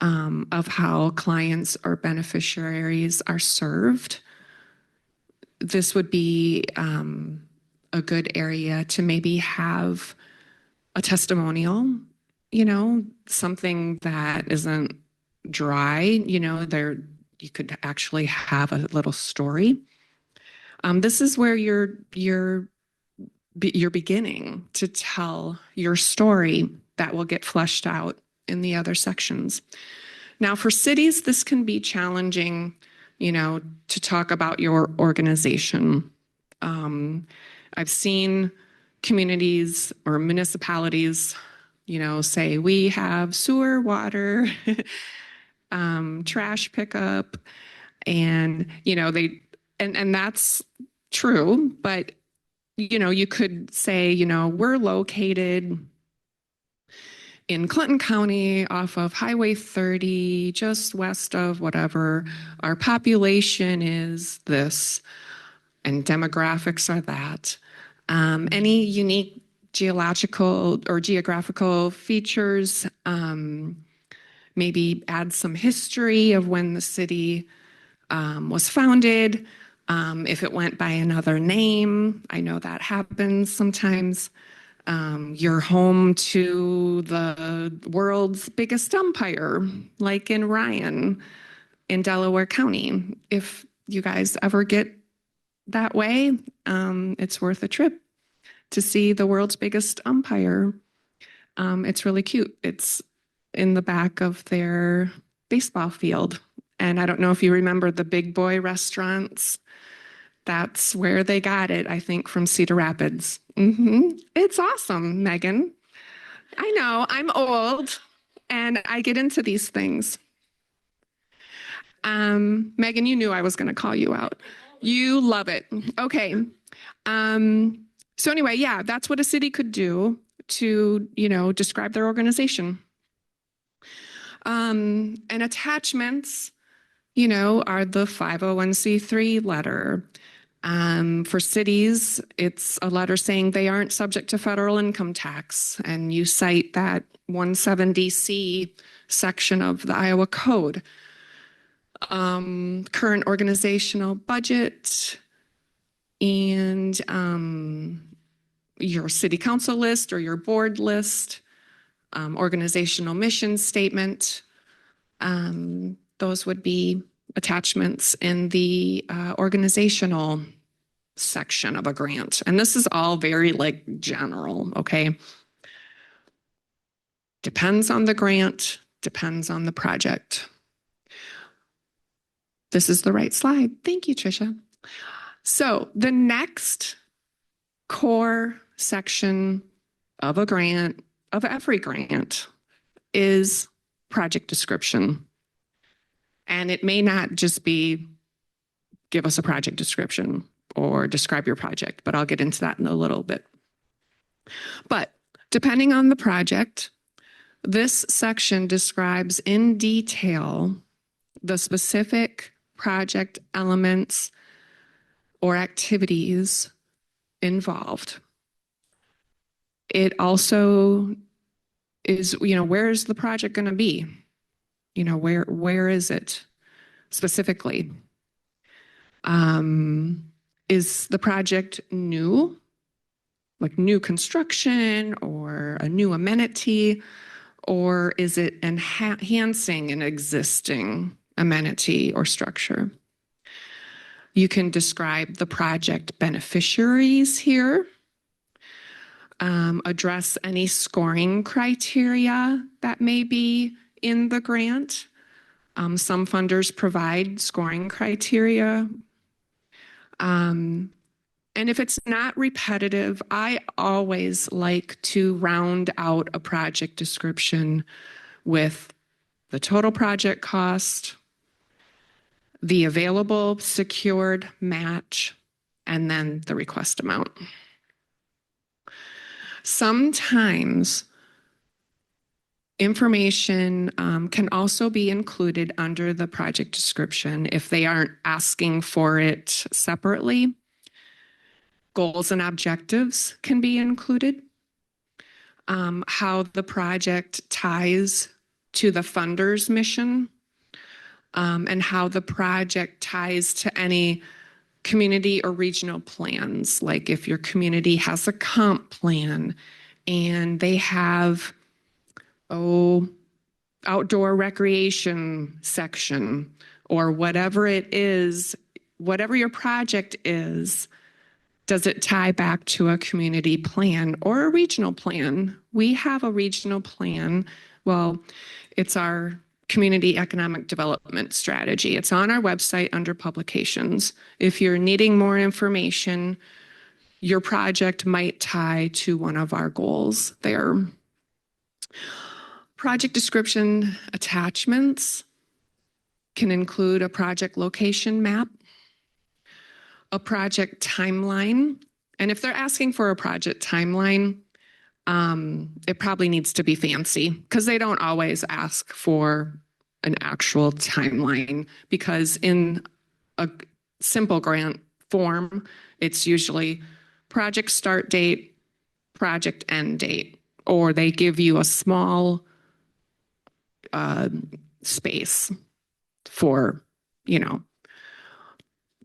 Speaker 3: of how clients or beneficiaries are served. This would be a good area to maybe have a testimonial, something that isn't dry, there you could actually have a little story. This is where you're beginning to tell your story that will get fleshed out in the other sections. Now, for cities, this can be challenging, to talk about your organization. I've seen communities or municipalities, say we have sewer, water, trash pickup, and and that's true, but you could say, we're located in Clinton County off of Highway 30, just west of whatever. Our population is this, and demographics are that. Any unique geological or geographical features, maybe add some history of when the city was founded. If it went by another name, I know that happens sometimes. You're home to the world's biggest umpire, like in Ryan in Delaware County. If you guys ever get that way, it's worth a trip to see the world's biggest umpire. It's really cute. It's in the back of their baseball field. And I don't know if you remember the Big Boy restaurants. That's where they got it, I think, from Cedar Rapids. It's awesome, Megan. I know, I'm old and I get into these things. Megan, you knew I was going to call you out. You love it. Okay. So anyway, yeah, that's what a city could do to, describe their organization. And attachments, are the 501c3 letter. For cities, it's a letter saying they aren't subject to federal income tax. And you cite that 170C section of the Iowa Code. Current organizational budget and your city council list or your board list, organizational mission statement. Those would be attachments in the organizational section of a grant. And this is all very general, okay? Depends on the grant, depends on the project. This is the right slide. Thank you, Tricia. So the next core section of a grant, of every grant, is project description. And it may not just be give us a project description or describe your project, but I'll get into that in a little bit. But depending on the project, this section describes in detail the specific project elements or activities involved. It also is, where is the project going to be? You know, where is it specifically? Is the project new, like new construction or a new amenity, or is it enhancing an existing amenity or structure? You can describe the project beneficiaries here, address any scoring criteria that may be in the grant. Some funders provide scoring criteria. And if it's not repetitive, I always like to round out a project description with the total project cost, the available secured match, and then the request amount. Sometimes information can also be included under the project description if they aren't asking for it separately. Goals and objectives can be included. How the project ties to the funder's mission, and how the project ties to any community or regional plans. Like if your community has a comp plan and they have, outdoor recreation section or whatever it is, whatever your project is, does it tie back to a community plan or a regional plan? We have a regional plan. Well, it's our community economic development strategy. It's on our website under publications. If you're needing more information, your project might tie to one of our goals there. Project description attachments can include a project location map, a project timeline. And if they're asking for a project timeline, it probably needs to be fancy because they don't always ask for an actual timeline, because in a simple grant form, it's usually project start date, project end date, or they give you a small space for,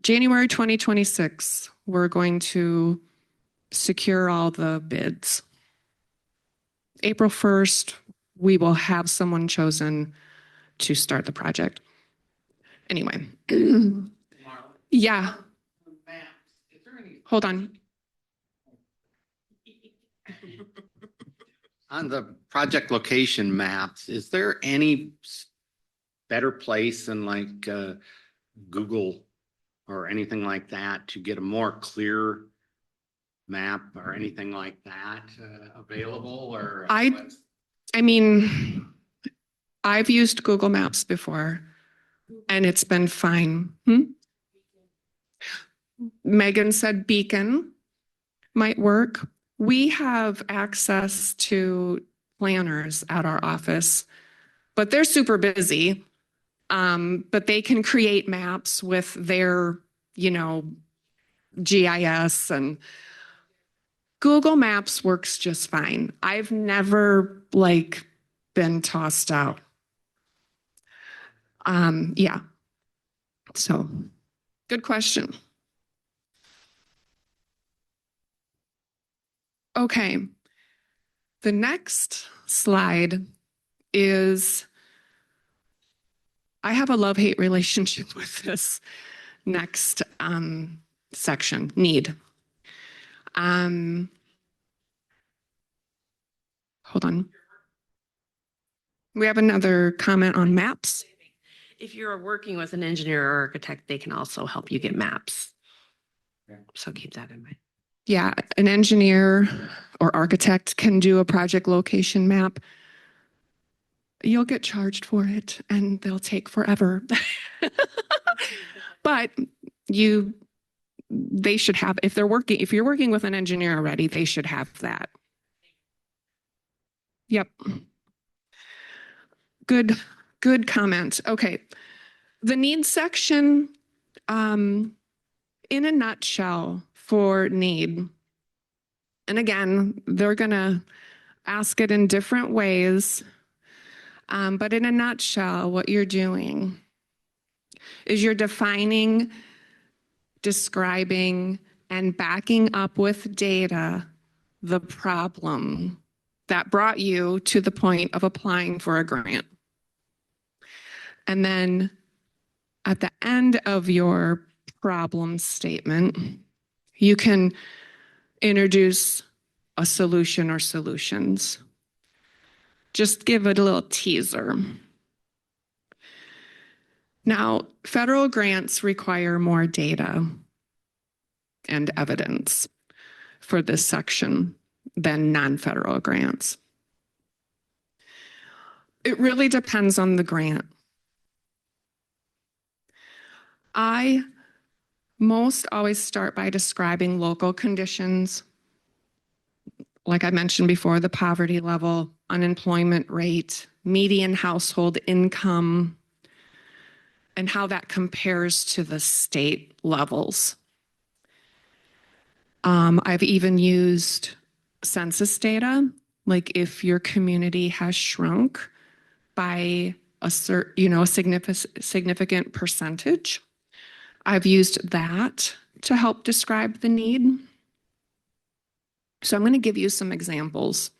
Speaker 3: January 2026, we're going to secure all the bids. April 1st, we will have someone chosen to start the project. Anyway. Yeah. Hold on.
Speaker 9: On the project location maps, is there any better place than like Google or anything like that to get a more clear map or anything like that available? Or
Speaker 3: I mean, I've used Google Maps before and it's been fine. Megan said Beacon might work. We have access to planners at our office, but they're super busy. But they can create maps with their, GIS, and Google Maps works just fine. I've never been tossed out. Yeah. So good question. Okay. The next slide is, I have a love-hate relationship with this next section, need. Hold on. We have another comment on maps.
Speaker 11: If you're working with an engineer or architect, they can also help you get maps. So keep that in mind.
Speaker 3: Yeah, an engineer or architect can do a project location map. You'll get charged for it and they'll take forever. But they should have, if you're working with an engineer already, they should have that. Yep. Good comment. Okay. The needs section, in a nutshell for need, and again, they're going to ask it in different ways. But in a nutshell, what you're doing is you're defining, describing, and backing up with data the problem that brought you to the point of applying for a grant. And then at the end of your problem statement, you can introduce a solution or solutions. Just give it a little teaser. Now, federal grants require more data and evidence for this section than non-federal grants. It really depends on the grant. I most always start by describing local conditions. Like I mentioned before, the poverty level, unemployment rate, median household income, and how that compares to the state levels. I've even used census data, like if your community has shrunk by a significant percentage. I've used that to help describe the need. So I'm going to give you some examples.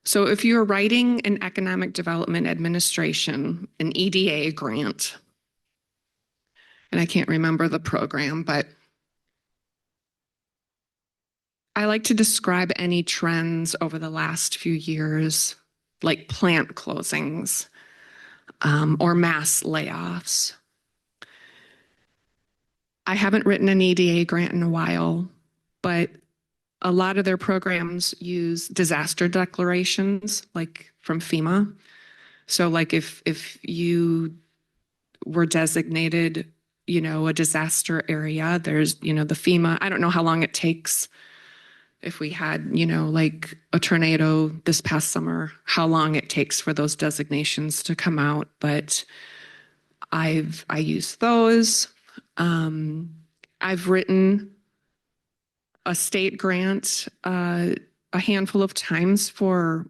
Speaker 3: So if you're writing an Economic Development Administration, an EDA grant, and I can't remember the program, but I like to describe any trends over the last few years, like plant closings or mass layoffs. I haven't written an EDA grant in a while, but a lot of their programs use disaster declarations, like from FEMA. So like if you were designated, a disaster area, there's, the FEMA, I don't know how long it takes. If we had, like a tornado this past summer, how long it takes for those designations to come out. But I use those. I've written a state grant a handful of times for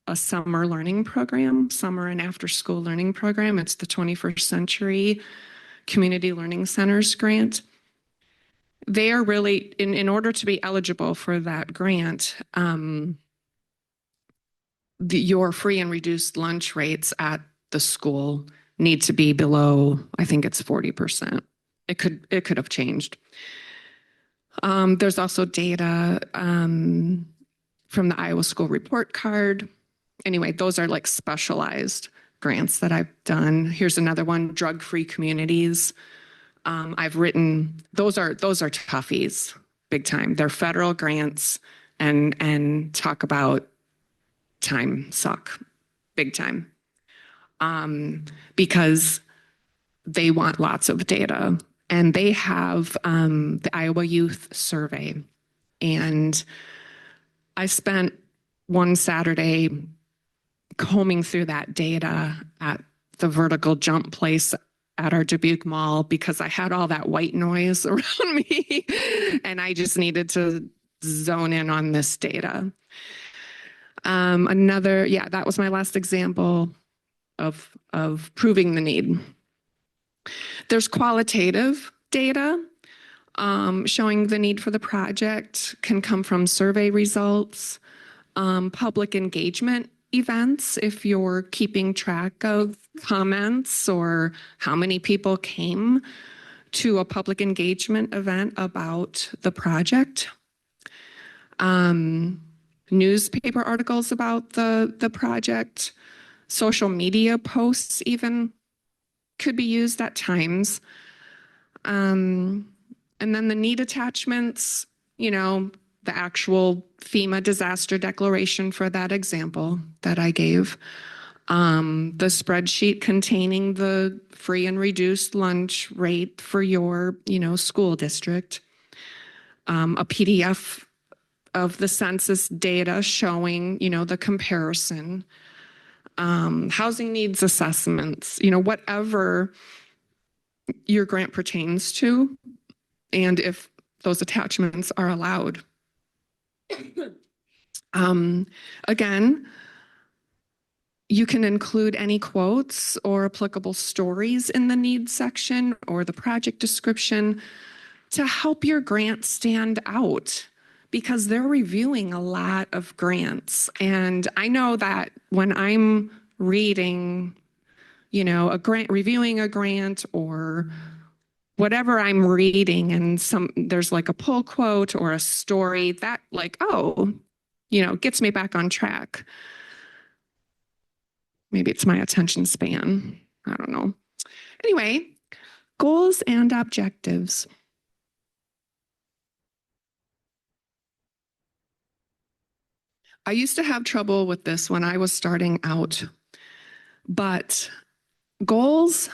Speaker 3: a summer learning program, summer and after school learning program. It's the 21st Century Community Learning Centers grant. They are really, in order to be eligible for that grant, your free and reduced lunch rates at the school need to be below, I think it's 40%. It could have changed. There's also data from the Iowa School Report Card. Anyway, those are like specialized grants that I've done. Here's another one, drug-free communities. I've written, those are toughies, big time. They're federal grants and talk about time suck, big time. Because they want lots of data. And they have the Iowa Youth Survey. And I spent one Saturday combing through that data at the vertical jump place at our Dubuque Mall because I had all that white noise around me and I just needed to zone in on this data. That was my last example of proving the need. There's qualitative data showing the need for the project, can come from survey results, public engagement events, if you're keeping track of comments or how many people came to a public engagement event about the project. Newspaper articles about the project, social media posts even could be used at times. And then the need attachments, the actual FEMA disaster declaration for that example that I gave. The spreadsheet containing the free and reduced lunch rate for your, school district. A PDF of the census data showing, the comparison. Housing needs assessments, whatever your grant pertains to, and if those attachments are allowed. Again, You can include any quotes or applicable stories in the needs section or the project description to help your grant stand out, because they're reviewing a lot of grants. And I know that when I'm reading, a grant, reviewing a grant or whatever I'm reading, and there's like a pull quote or a story that gets me back on track. Maybe it's my attention span. I don't know. Anyway, goals and objectives. I used to have trouble with this when I was starting out, but goals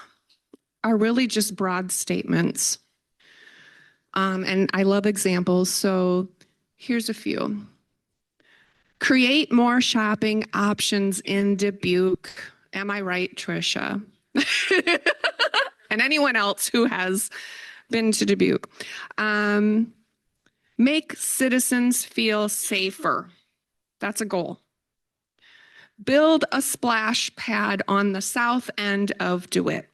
Speaker 3: are really just broad statements. And I love examples, so here's a few. Create more shopping options in Dubuque. Am I right, Tricia? And anyone else who has been to Dubuque. Make citizens feel safer. That's a goal. Build a splash pad on the south end of DeWitt.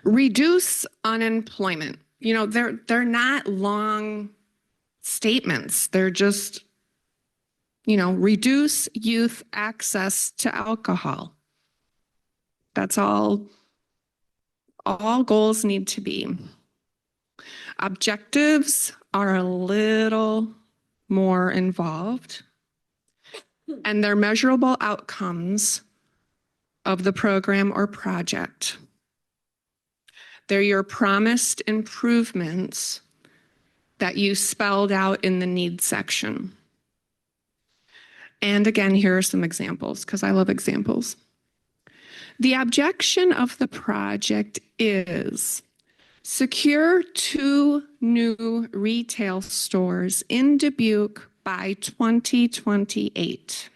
Speaker 3: Reduce unemployment. They're not long statements. They're just, reduce youth access to alcohol. That's all goals need to be. Objectives are a little more involved, and they're measurable outcomes of the program or project. They're your promised improvements that you spelled out in the needs section. And again, here are some examples, because I love examples. The objection of the project is secure 2 new retail stores in Dubuque by 2028.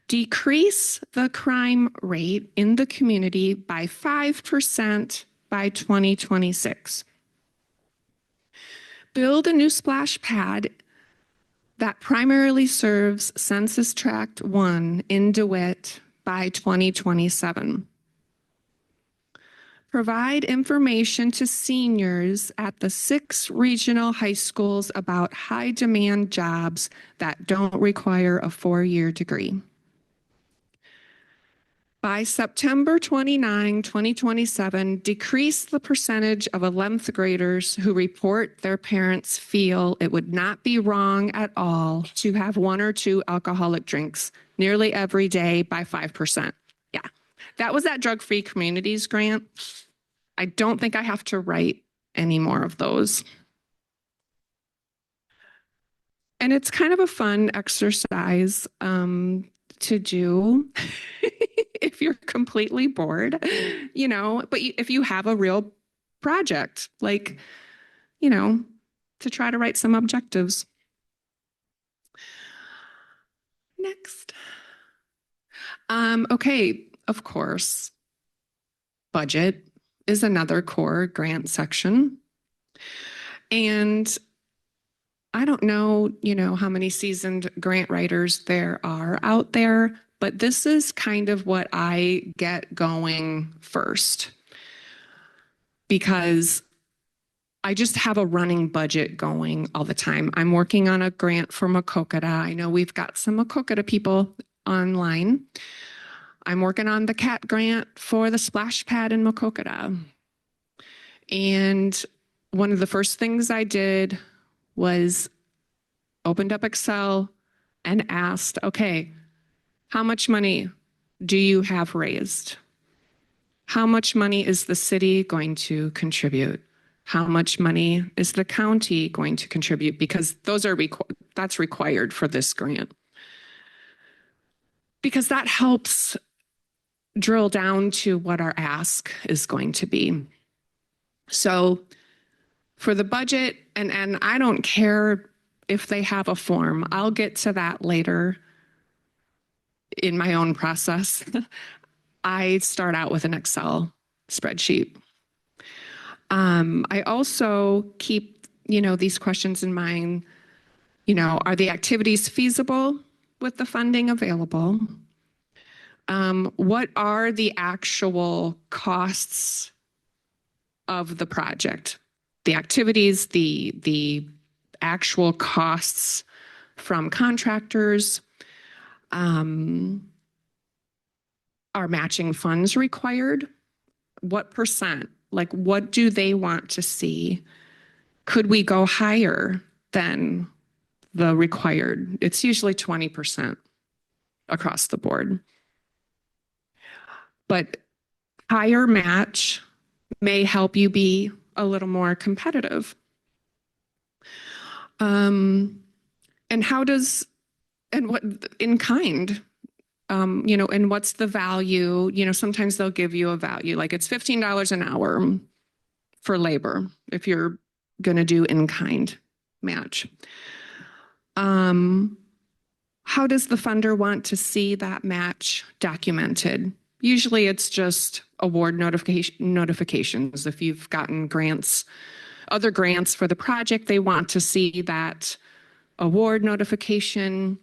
Speaker 3: Decrease the crime rate in the community by 5% by 2026. Build a new splash pad that primarily serves Census Tract 1 in DeWitt by 2027. Provide information to seniors at the 6 regional high schools about high-demand jobs that don't require a 4-year degree. By September 29, 2027, decrease the percentage of 11th graders who report their parents feel it would not be wrong at all to have 1 or 2 alcoholic drinks nearly every day by 5%. Yeah, that was that Drug-Free Communities grant. I don't think I have to write any more of those. And it's kind of a fun exercise to do if you're completely bored, but if you have a real project, to try to write some objectives. Next. Okay, of course, budget is another core grant section. And I don't know, how many seasoned grant writers there are out there, but this is kind of what I get going first, because I just have a running budget going all the time. I'm working on a grant for Maquoketa. I know we've got some Maquoketa people online. I'm working on the CAT grant for the splash pad in Maquoketa. And one of the first things I did was opened up Excel and asked, okay, how much money do you have raised? How much money is the city going to contribute? How much money is the county going to contribute? Because those are that's required for this grant. Because that helps drill down to what our ask is going to be. So for the budget, and I don't care if they have a form, I'll get to that later in my own process. I start out with an Excel spreadsheet. I also keep, these questions in mind. Are the activities feasible? with the funding available. What are the actual costs of the project? The activities, the actual costs from contractors. Are matching funds required? What percent? Like, what do they want to see? Could we go higher than the required? It's usually 20% across the board. But higher match may help you be a little more competitive. And how does, and what in kind? You know, and what's the value? You know, sometimes they'll give you a value, like it's $15 an hour for labor if you're going to do in kind match. How does the funder want to see that match documented? Usually it's just award notifications. If you've gotten grants, other grants for the project, they want to see that award notification.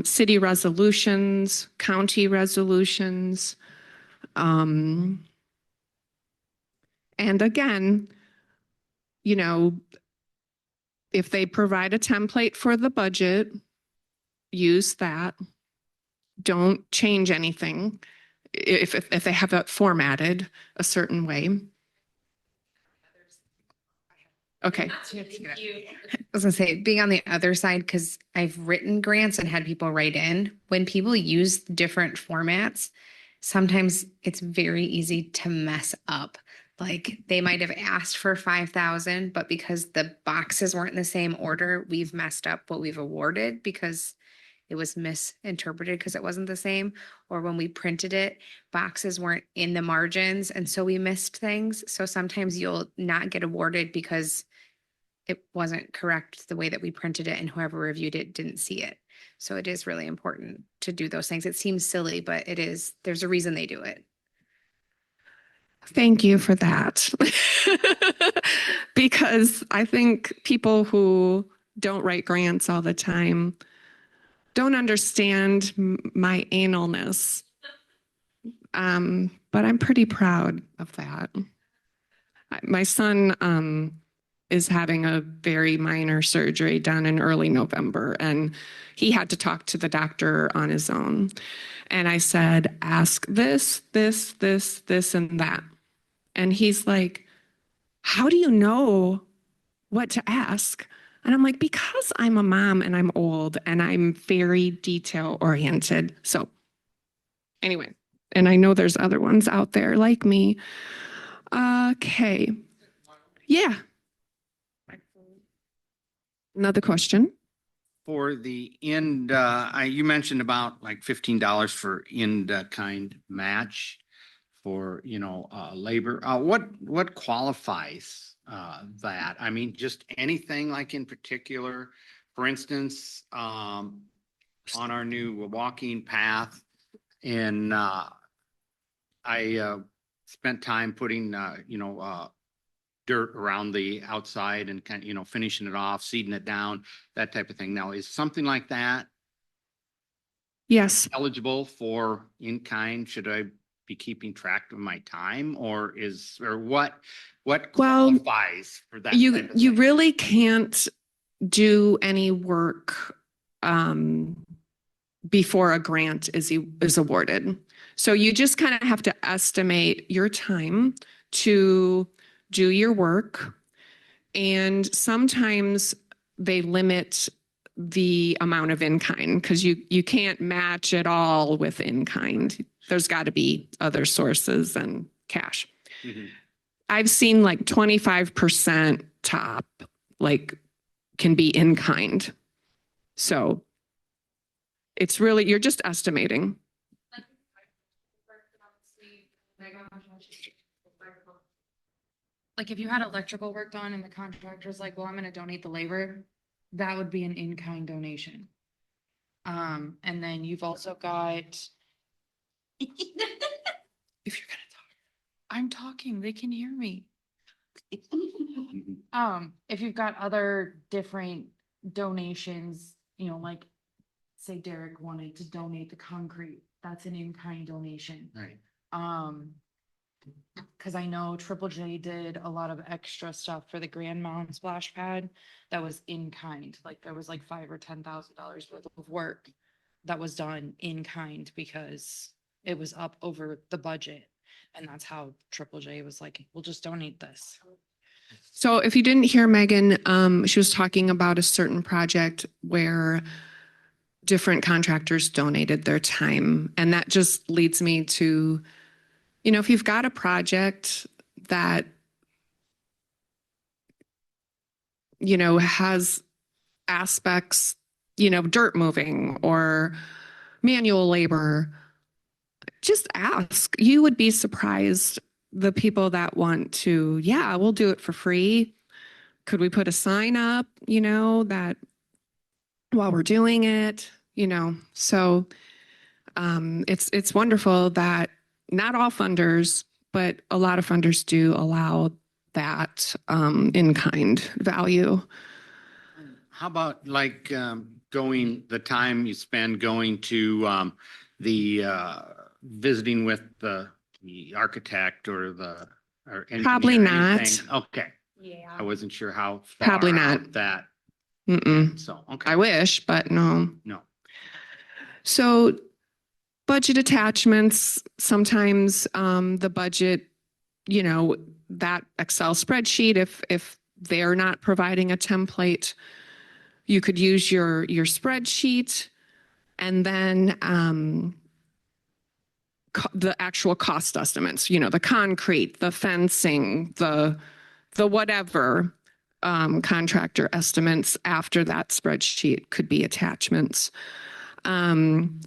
Speaker 3: City resolutions, county resolutions. And again, you know, if they provide a template for the budget, use that. Don't change anything if they have it formatted a certain way. Okay.
Speaker 6: I was gonna say, being on the other side, because I've written grants and had people write in, when people use different formats, sometimes it's very easy to mess up. Like they might have asked for 5,000, but because the boxes weren't in the same order, we've messed up what we've awarded because it was misinterpreted because it wasn't the same. Or when we printed it, boxes weren't in the margins. And so we missed things. So sometimes you'll not get awarded because it wasn't correct the way that we printed it and whoever reviewed it didn't see it. So it is really important to do those things. It seems silly, but it is, there's a reason they do it.
Speaker 3: Thank you for that. Because I think people who don't write grants all the time don't understand my analness. But I'm pretty proud of that. My son is having a very minor surgery done in early November, and he had to talk to the doctor on his own. And I said, ask this, this, this, this, and that. And he's like, how do you know what to ask? And I'm like, because I'm a mom and I'm old and I'm very detail oriented. So anyway, and I know there's other ones out there like me. Okay. Yeah. Another question.
Speaker 9: For the end, you mentioned about like $15 for kind match for, you know, labor. What qualifies that? I mean, just anything like in particular, for instance, on our new walking path and I spent time putting, you know, dirt around the outside and kind of, you know, finishing it off, seeding it down, that type of thing. Now, is something like that
Speaker 3: yes
Speaker 9: eligible for in kind? Should I be keeping track of my time, or what qualifies for that?
Speaker 3: You really can't do any work before a grant is awarded. So you just kind of have to estimate your time to do your work. And sometimes they limit the amount of in-kind because you can't match it all with in-kind. There's got to be other sources and cash.
Speaker 9: Mm-hmm.
Speaker 3: I've seen like 25% top, like can be in-kind. So it's really, you're just estimating.
Speaker 6: Like if you had electrical work done and the contractor's like, well, I'm gonna donate the labor, that would be an in-kind donation. And then you've also got. If you're gonna talk, I'm talking, they can hear me. If you've got other different donations, you know, like
Speaker 17: say Derek wanted to donate the concrete, that's an in-kind donation.
Speaker 9: Right.
Speaker 17: Cause I know Triple J did a lot of extra stuff for the Grand Mountain splash pad that was in kind, like there was like $5,000 or $10,000 worth of work that was done in kind because it was up over the budget. And that's how Triple J was like, we'll just donate this.
Speaker 3: So if you didn't hear Megan, she was talking about a certain project where different contractors donated their time. And that just leads me to, you know, if you've got a project that, you know, has aspects, you know, dirt moving or manual labor, just ask. You would be surprised the people that want to, yeah, we'll do it for free. Could we put a sign up, you know, that while we're doing it, you know? So it's wonderful that not all funders, but a lot of funders do allow that in-kind value.
Speaker 9: How about like going, the time you spend going to the visiting with the architect or the or engineer,
Speaker 3: Probably not.
Speaker 9: anything? Okay.
Speaker 10: Yeah.
Speaker 9: I wasn't sure how far
Speaker 3: Probably
Speaker 9: out
Speaker 3: not.
Speaker 9: that.
Speaker 3: Mm-mm.
Speaker 9: So, okay.
Speaker 3: I wish, but no.
Speaker 9: No.
Speaker 3: So budget attachments, sometimes the budget, you know, that Excel spreadsheet, if they're not providing a template, you could use your spreadsheet and then the actual cost estimates, you know, the concrete, the fencing, the whatever contractor estimates after that spreadsheet could be attachments. And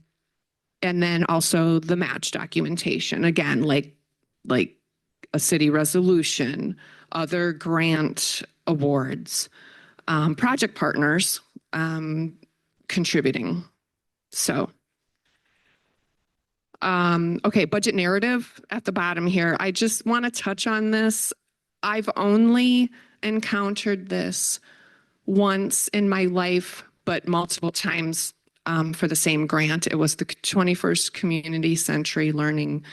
Speaker 3: then also the match documentation, again, like a city resolution, other grant awards, project partners contributing. So, okay, budget narrative at the bottom here. I just want to touch on this. I've only encountered this once in my life, but multiple times for the same grant. It was the 21st Community Century Learning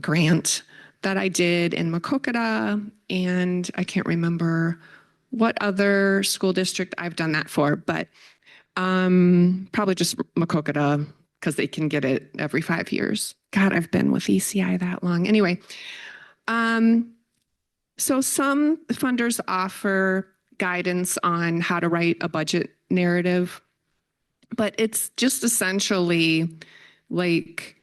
Speaker 3: grant that I did in Maquoketa, and I can't remember what other school district I've done that for, but probably just Maquoketa because they can get it every 5 years. God, I've been with ECI that long. Anyway, so some funders offer guidance on how to write a budget narrative, but it's just essentially like,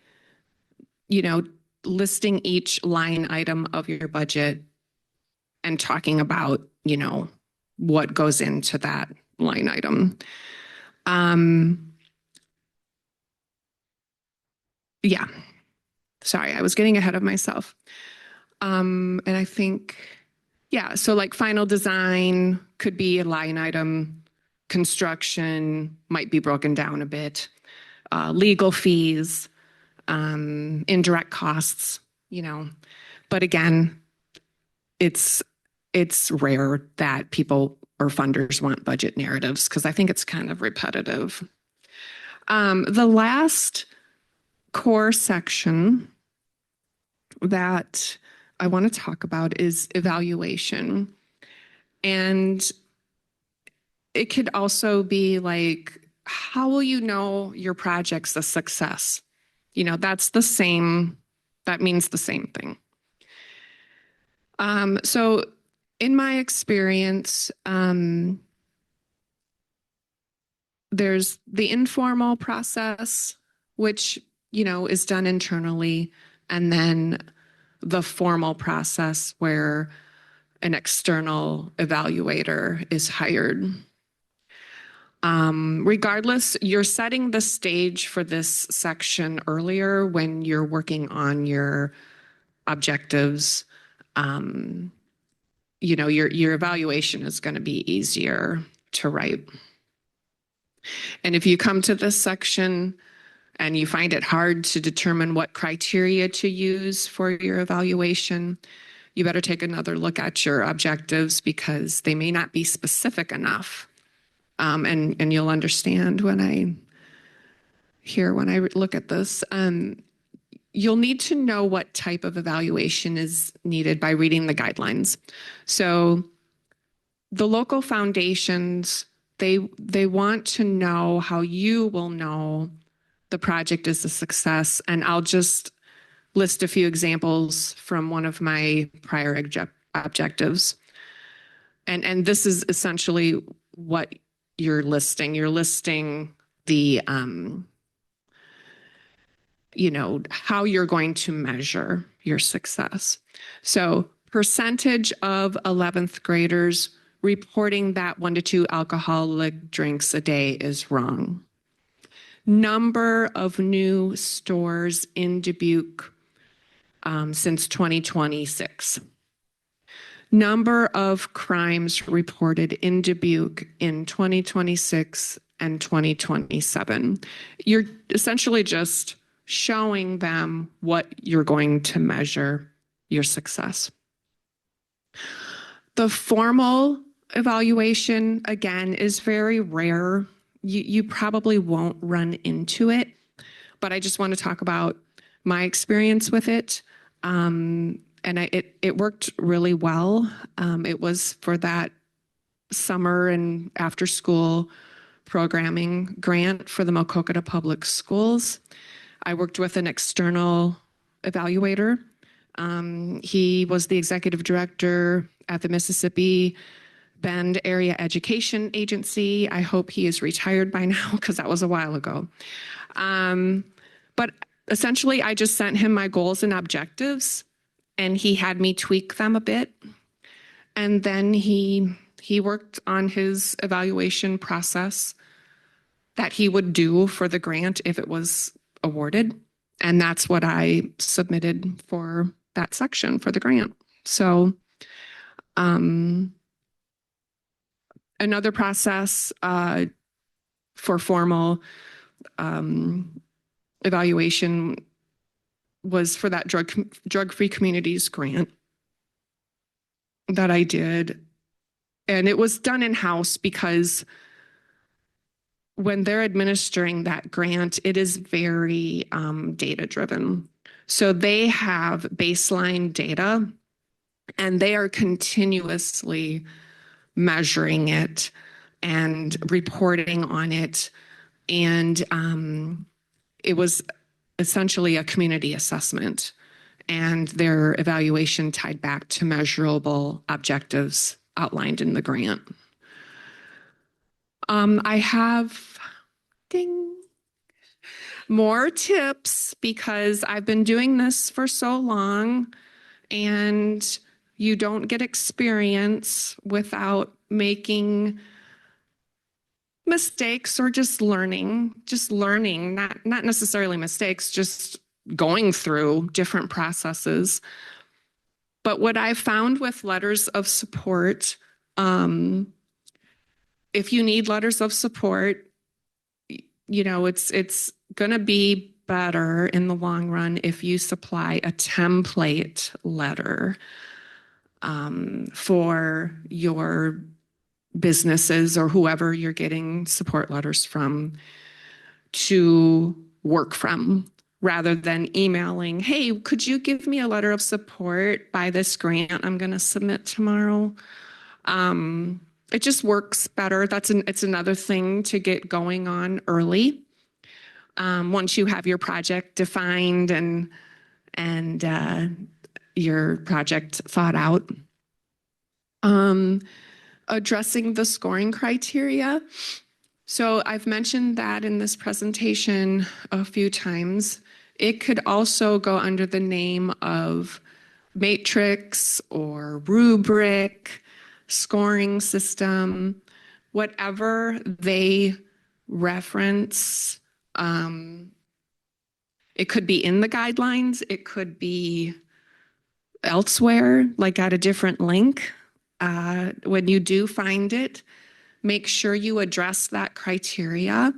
Speaker 3: you know, listing each line item of your budget and talking about, you know, what goes into that line item. Yeah, sorry, I was getting ahead of myself. And I think, yeah, so like final design could be a line item, construction might be broken down a bit, legal fees, indirect costs, you know, but again, it's rare that people or funders want budget narratives because I think it's kind of repetitive. The last core section that I want to talk about is evaluation. And it could also be like, how will you know your project's a success? You know, that means the same thing. So in my experience, there's the informal process, which, you know, is done internally, and then the formal process where an external evaluator is hired. Regardless, you're setting the stage for this section earlier when you're working on your objectives. You know, your evaluation is going to be easier to write. And if you come to this section and you find it hard to determine what criteria to use for your evaluation, you better take another look at your objectives because they may not be specific enough. And you'll understand when I here when I look at this. You'll need to know what type of evaluation is needed by reading the guidelines. So the local foundations, they want to know how you will know the project is a success. And I'll just list a few examples from one of my prior objectives. And this is essentially what you're listing. You're listing the, how you're going to measure your success. So percentage of 11th graders reporting that 1 to 2 alcoholic drinks a day is wrong. Number of new stores in Dubuque since 2026. Number of crimes reported in Dubuque in 2026 and 2027. You're essentially just showing them what you're going to measure your success. The formal evaluation, again, is very rare. You probably won't run into it, but I just want to talk about my experience with it. It worked really well. It was for that summer and after school programming grant for the Mokokota Public Schools. I worked with an external evaluator. He was the executive director at the Mississippi Bend Area Education Agency. I hope he is retired by now because that was a while ago. But essentially, I just sent him my goals and objectives, and he had me tweak them a bit. And then he worked on his evaluation process that he would do for the grant if it was awarded. And that's what I submitted for that section for the grant. So another process for formal evaluation was for that drug-free communities grant that I did. And it was done in-house because when they're administering that grant, it is very data-driven. So they have baseline data, and they are continuously measuring it and reporting on it. And it was essentially a community assessment, and their evaluation tied back to measurable objectives outlined in the grant. I have more tips because I've been doing this for so long, and you don't get experience without making mistakes or just learning, not necessarily mistakes, just going through different processes. But what I've found with letters of support, if you need letters of support, it's going to be better in the long run if you supply a template letter for your businesses or whoever you're getting support letters from to work from, rather than emailing, hey, could you give me a letter of support by this grant I'm going to submit tomorrow? It just works better. It's another thing to get going on early. Once you have your project defined and your project thought out. Addressing the scoring criteria. So I've mentioned that in this presentation a few times. It could also go under the name of matrix or rubric, scoring system, whatever they reference. It could be in the guidelines. It could be elsewhere, like at a different link. When you do find it, make sure you address that criteria.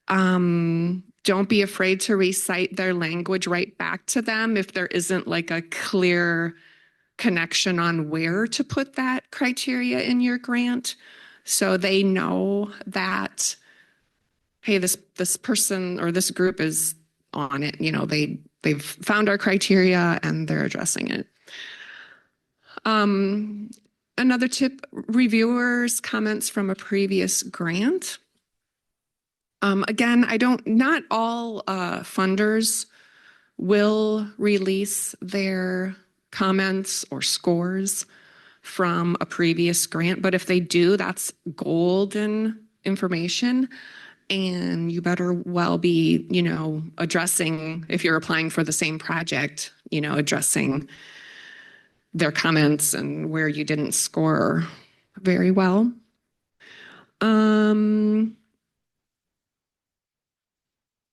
Speaker 3: Don't be afraid to recite their language right back to them if there isn't like a clear connection on where to put that criteria in your grant, so they know that hey, this person or this group is on it. You know, they've found our criteria and they're addressing it. Another tip, reviewers' comments from a previous grant. Again, not all funders will release their comments or scores from a previous grant, but if they do, that's golden information. And you better well be, you know, addressing, if you're applying for the same project, you know, addressing their comments and where you didn't score very well.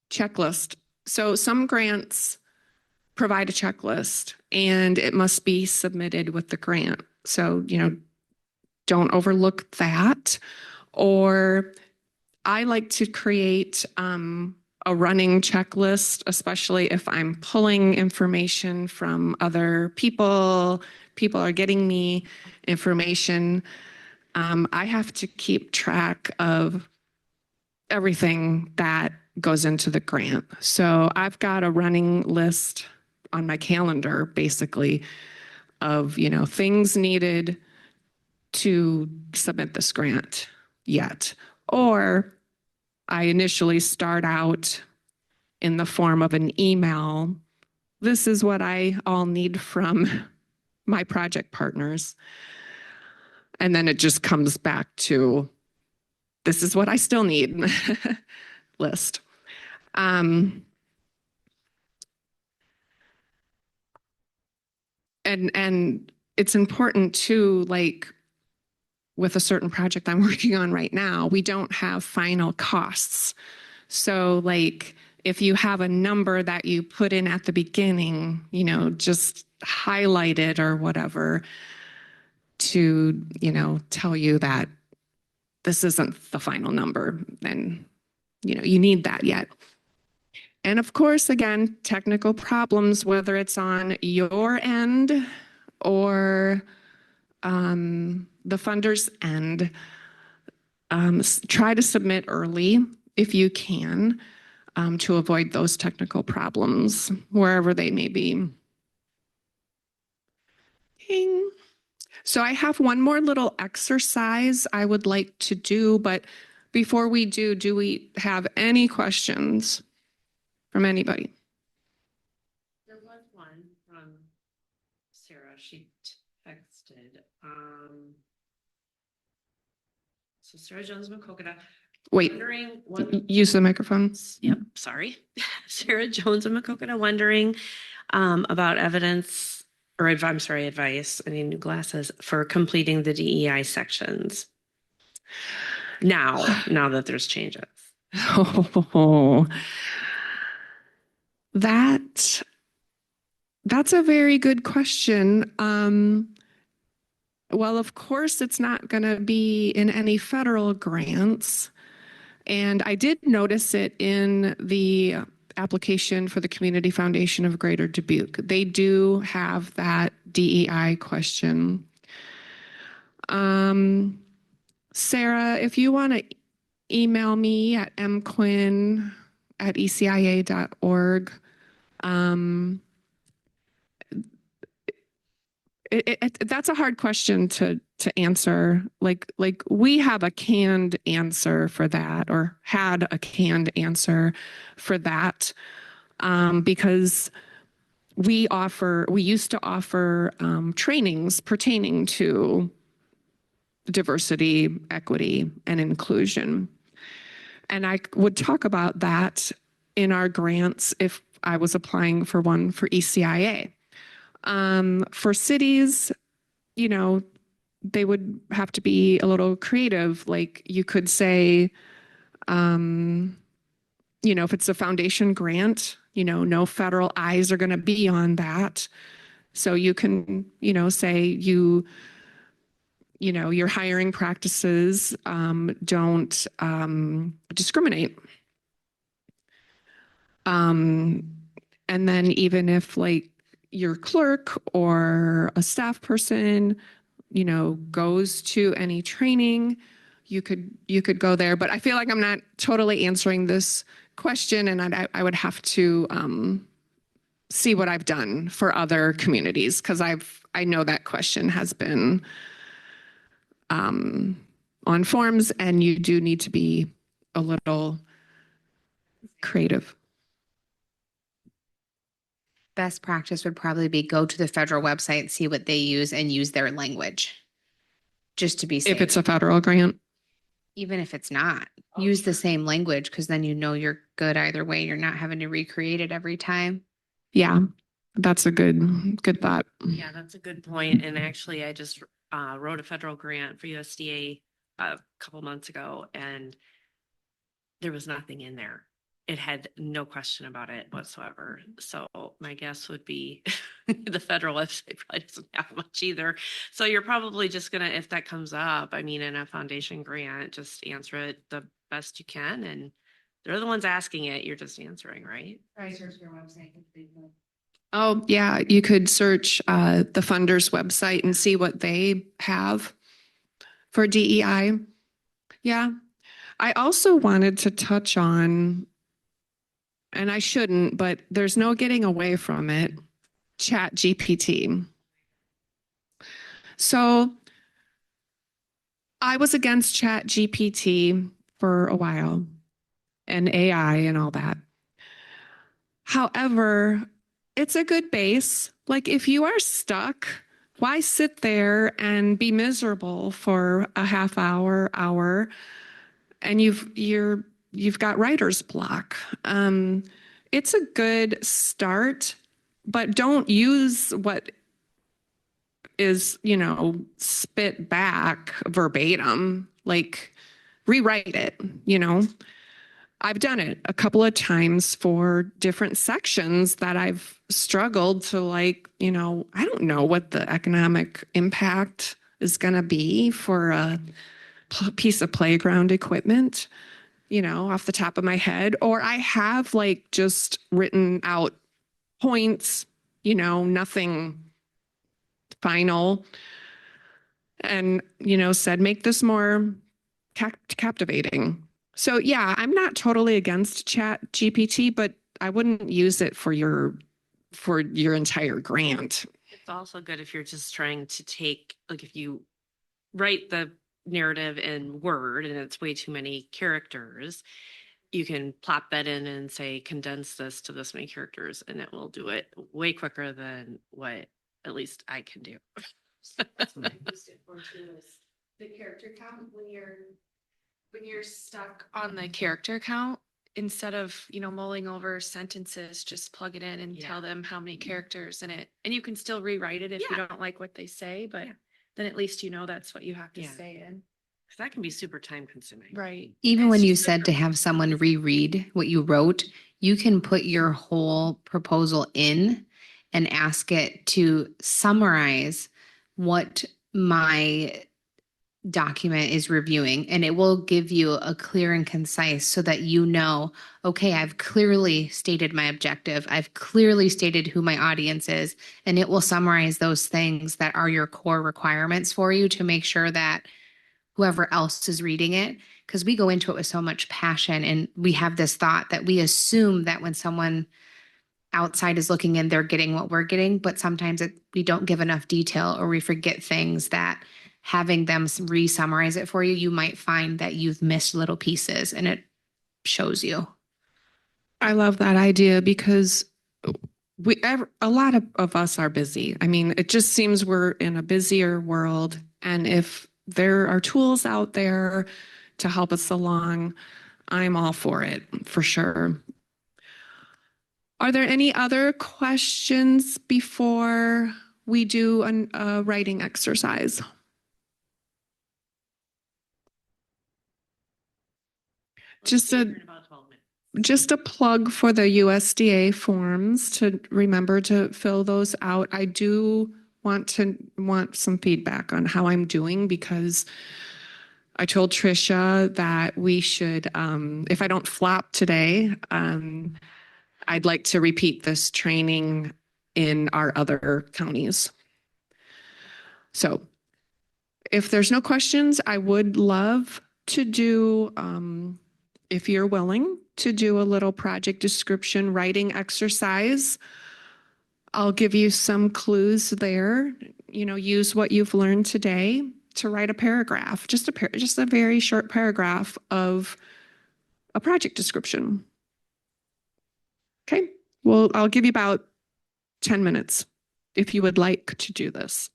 Speaker 3: Checklist. So some grants provide a checklist and it must be submitted with the grant. So, you know, don't overlook that. Or I like to create a running checklist, especially if I'm pulling information from other people. People are getting me information. I have to keep track of everything that goes into the grant. So I've got a running list on my calendar, basically, of, you know, things needed to submit this grant yet. Or I initially start out in the form of an email. This is what I all need from my project partners. And then it just comes back to, this is what I still need list. And it's important too, like with a certain project I'm working on right now, we don't have final costs. So like if you have a number that you put in at the beginning, you know, just highlight it or whatever to, you know, tell you that this isn't the final number. And, you know, you need that yet. And of course, again, technical problems, whether it's on your end or the funder's end, try to submit early if you can to avoid those technical problems wherever they may be. Ding. So I have one more little exercise I would like to do, but before we do we have any questions from anybody?
Speaker 1: There was one from Sarah. She texted. So Sarah Jones Makokada.
Speaker 3: Wait,
Speaker 1: Wondering what
Speaker 3: use the microphone.
Speaker 11: Yep, sorry. Sarah Jones of Makokada wondering about evidence, or I'm sorry, advice, I need new glasses, for completing the DEI sections. Now that there's changes.
Speaker 3: Oh, that's a very good question. Well, of course, it's not going to be in any federal grants. And I did notice it in the application for the Community Foundation of Greater Dubuque. They do have that DEI question. Sarah, if you want to email me at mquinn@ecia.org. That's a hard question to answer. Like we have a canned answer for that, or had a canned answer for that, because we used to offer trainings pertaining to diversity, equity, and inclusion. And I would talk about that in our grants if I was applying for one for ECIA. For cities, you know, they would have to be a little creative. Like you could say, you know, if it's a foundation grant, you know, no federal eyes are going to be on that. So you can, you know, say you know, your hiring practices don't discriminate. And then even if like your clerk or a staff person, you know, goes to any training, you could go there, but I feel like I'm not totally answering this question, and I would have to see what I've done for other communities, because I know that question has been on forms, and you do need to be a little creative.
Speaker 6: Best practice would probably be go to the federal website, see what they use, and use their language. Just to be safe.
Speaker 3: If it's a federal grant.
Speaker 6: Even if it's not, use the same language, because then you know you're good either way. You're not having to recreate it every time.
Speaker 3: Yeah, that's a good thought.
Speaker 11: Yeah, that's a good point. And actually, I just wrote a federal grant for USDA a couple months ago, and there was nothing in there. It had no question about it whatsoever. So my guess would be the federal website probably doesn't have much either. So you're probably just gonna, if that comes up, I mean, in a foundation grant, just answer it the best you can. And they're the ones asking it, you're just answering, right?
Speaker 4: Try search your website.
Speaker 3: Oh, yeah, you could search the funder's website and see what they have for DEI. Yeah. I also wanted to touch on, and I shouldn't, but there's no getting away from it, Chat GPT. So I was against Chat GPT for a while, and AI and all that. However, it's a good base. Like, if you are stuck, why sit there and be miserable for a half hour, and you've got writer's block. It's a good start, but don't use what is, spit back verbatim. Like, rewrite it, I've done it a couple of times for different sections that I've struggled to, I don't know what the economic impact is going to be for a piece of playground equipment, off the top of my head. Or I have just written out points, nothing final, and, said, make this more captivating. So yeah, I'm not totally against Chat GPT, but I wouldn't use it for your entire grant.
Speaker 11: It's also good if you're just trying to take, if you write the narrative in Word and it's way too many characters, you can plop that in and say, condense this to this many characters, and it will do it way quicker than what at least I can do.
Speaker 4: That's what I used it for too, is the character count when you're stuck on the character count, instead of, mulling over sentences, just plug it in and tell them how many characters in it. And you can still rewrite it if you don't like what they say, but then at least that's what you have to say in.
Speaker 11: Because that can be super time consuming.
Speaker 4: Right.
Speaker 6: Even when you said to have someone reread what you wrote, you can put your whole proposal in and ask it to summarize what my document is reviewing, and it will give you a clear and concise, so that okay, I've clearly stated my objective. I've clearly stated who my audience is, and it will summarize those things that are your core requirements for you to make sure that whoever else is reading it, because we go into it with so much passion, and we have this thought that we assume that when someone outside is looking in, they're getting what we're getting, but sometimes we don't give enough detail, or we forget things that having them re-summarize it for you, you might find that you've missed little pieces, and it shows you.
Speaker 3: I love that idea, because a lot of us are busy. I mean, it just seems we're in a busier world. And if there are tools out there to help us along, I'm all for it, for sure. Are there any other questions before we do a writing exercise? Just a plug for the USDA forms, to remember to fill those out. I do want some feedback on how I'm doing, because I told Trisha that we should, if I don't flop today, I'd like to repeat this training in our other counties. So if there's no questions, I would love to do, if you're willing to do a little project description writing exercise. I'll give you some clues there. You know, use what you've learned today to write a paragraph, just a very short paragraph of a project description. Okay, well, I'll give you about 10 minutes if you would like to do this.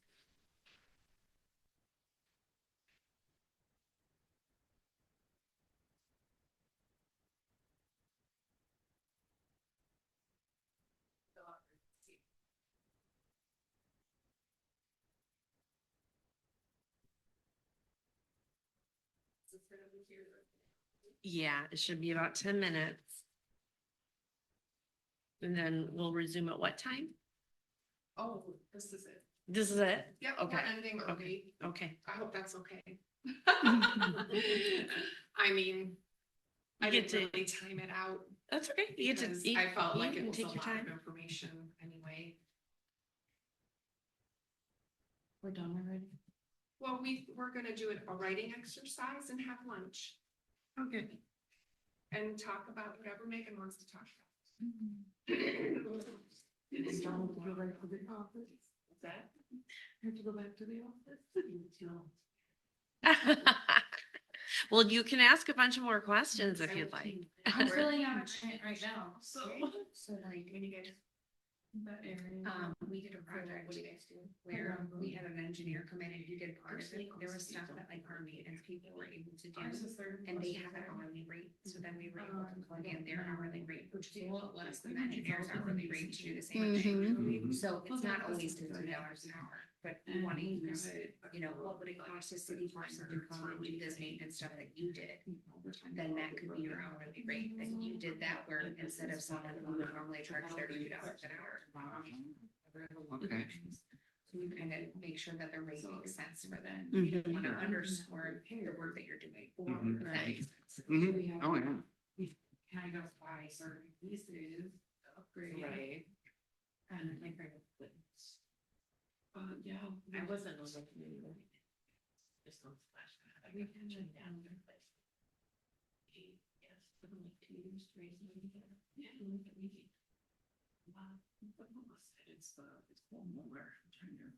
Speaker 11: Yeah, it should be about 10 minutes. And then we'll resume at what time?
Speaker 3: Oh, this is it.
Speaker 11: This is it?
Speaker 3: Yep,
Speaker 11: Okay.
Speaker 3: we're ending early.
Speaker 11: Okay.
Speaker 3: I hope that's okay. I mean, I
Speaker 11: You get
Speaker 3: didn't
Speaker 11: to-
Speaker 3: really time it out.
Speaker 11: That's okay. You get to,
Speaker 3: because
Speaker 11: you-
Speaker 3: I felt
Speaker 11: you
Speaker 3: like it
Speaker 11: can
Speaker 3: was a
Speaker 11: take your
Speaker 3: lot of
Speaker 11: time.
Speaker 3: information anyway.
Speaker 17: We're done already.
Speaker 3: Well, we're gonna do a writing exercise and have lunch.
Speaker 17: Okay.
Speaker 3: And talk about whatever Megan wants to talk
Speaker 17: It's time to go back to the office.
Speaker 3: about. That?
Speaker 17: I have to go back to the office.
Speaker 11: Well, you can ask a bunch of more questions if you'd like.
Speaker 17: I'm filling out a grant right now,
Speaker 3: So
Speaker 4: like,
Speaker 3: when you guys.
Speaker 17: that area.
Speaker 4: we did a project where we had an engineer come in and he did part of it. There was stuff that like our maintenance people were able to do. And they have an hourly rate, so then we were able to plug in their hourly rate, which is a lot less than the engineer's hourly rate to do the same thing. So it's not always $50 an hour, but we want to use, you know, what would it cost a city person to come and do this maintenance stuff that you did? Then that could be your hourly rate, that you did that work instead of someone who would normally charge $32 an hour.
Speaker 9: Okay.
Speaker 4: So we kind of make sure that the rate makes sense for them.
Speaker 11: Mhm.
Speaker 4: You don't want to underscore the work that you're doing.
Speaker 9: Mhm.
Speaker 4: If that makes sense.
Speaker 9: Mhm. Oh, yeah.
Speaker 4: Kind of buy certain pieces, upgrade.
Speaker 17: Right.
Speaker 4: And like,
Speaker 17: Yeah.
Speaker 4: I wasn't on the committee. Just on splash pad. We can shut down their place. Yes, for like 2 years, 3 years. Yeah, look at me. Wow, but Mama said it's cool mower. I'm trying to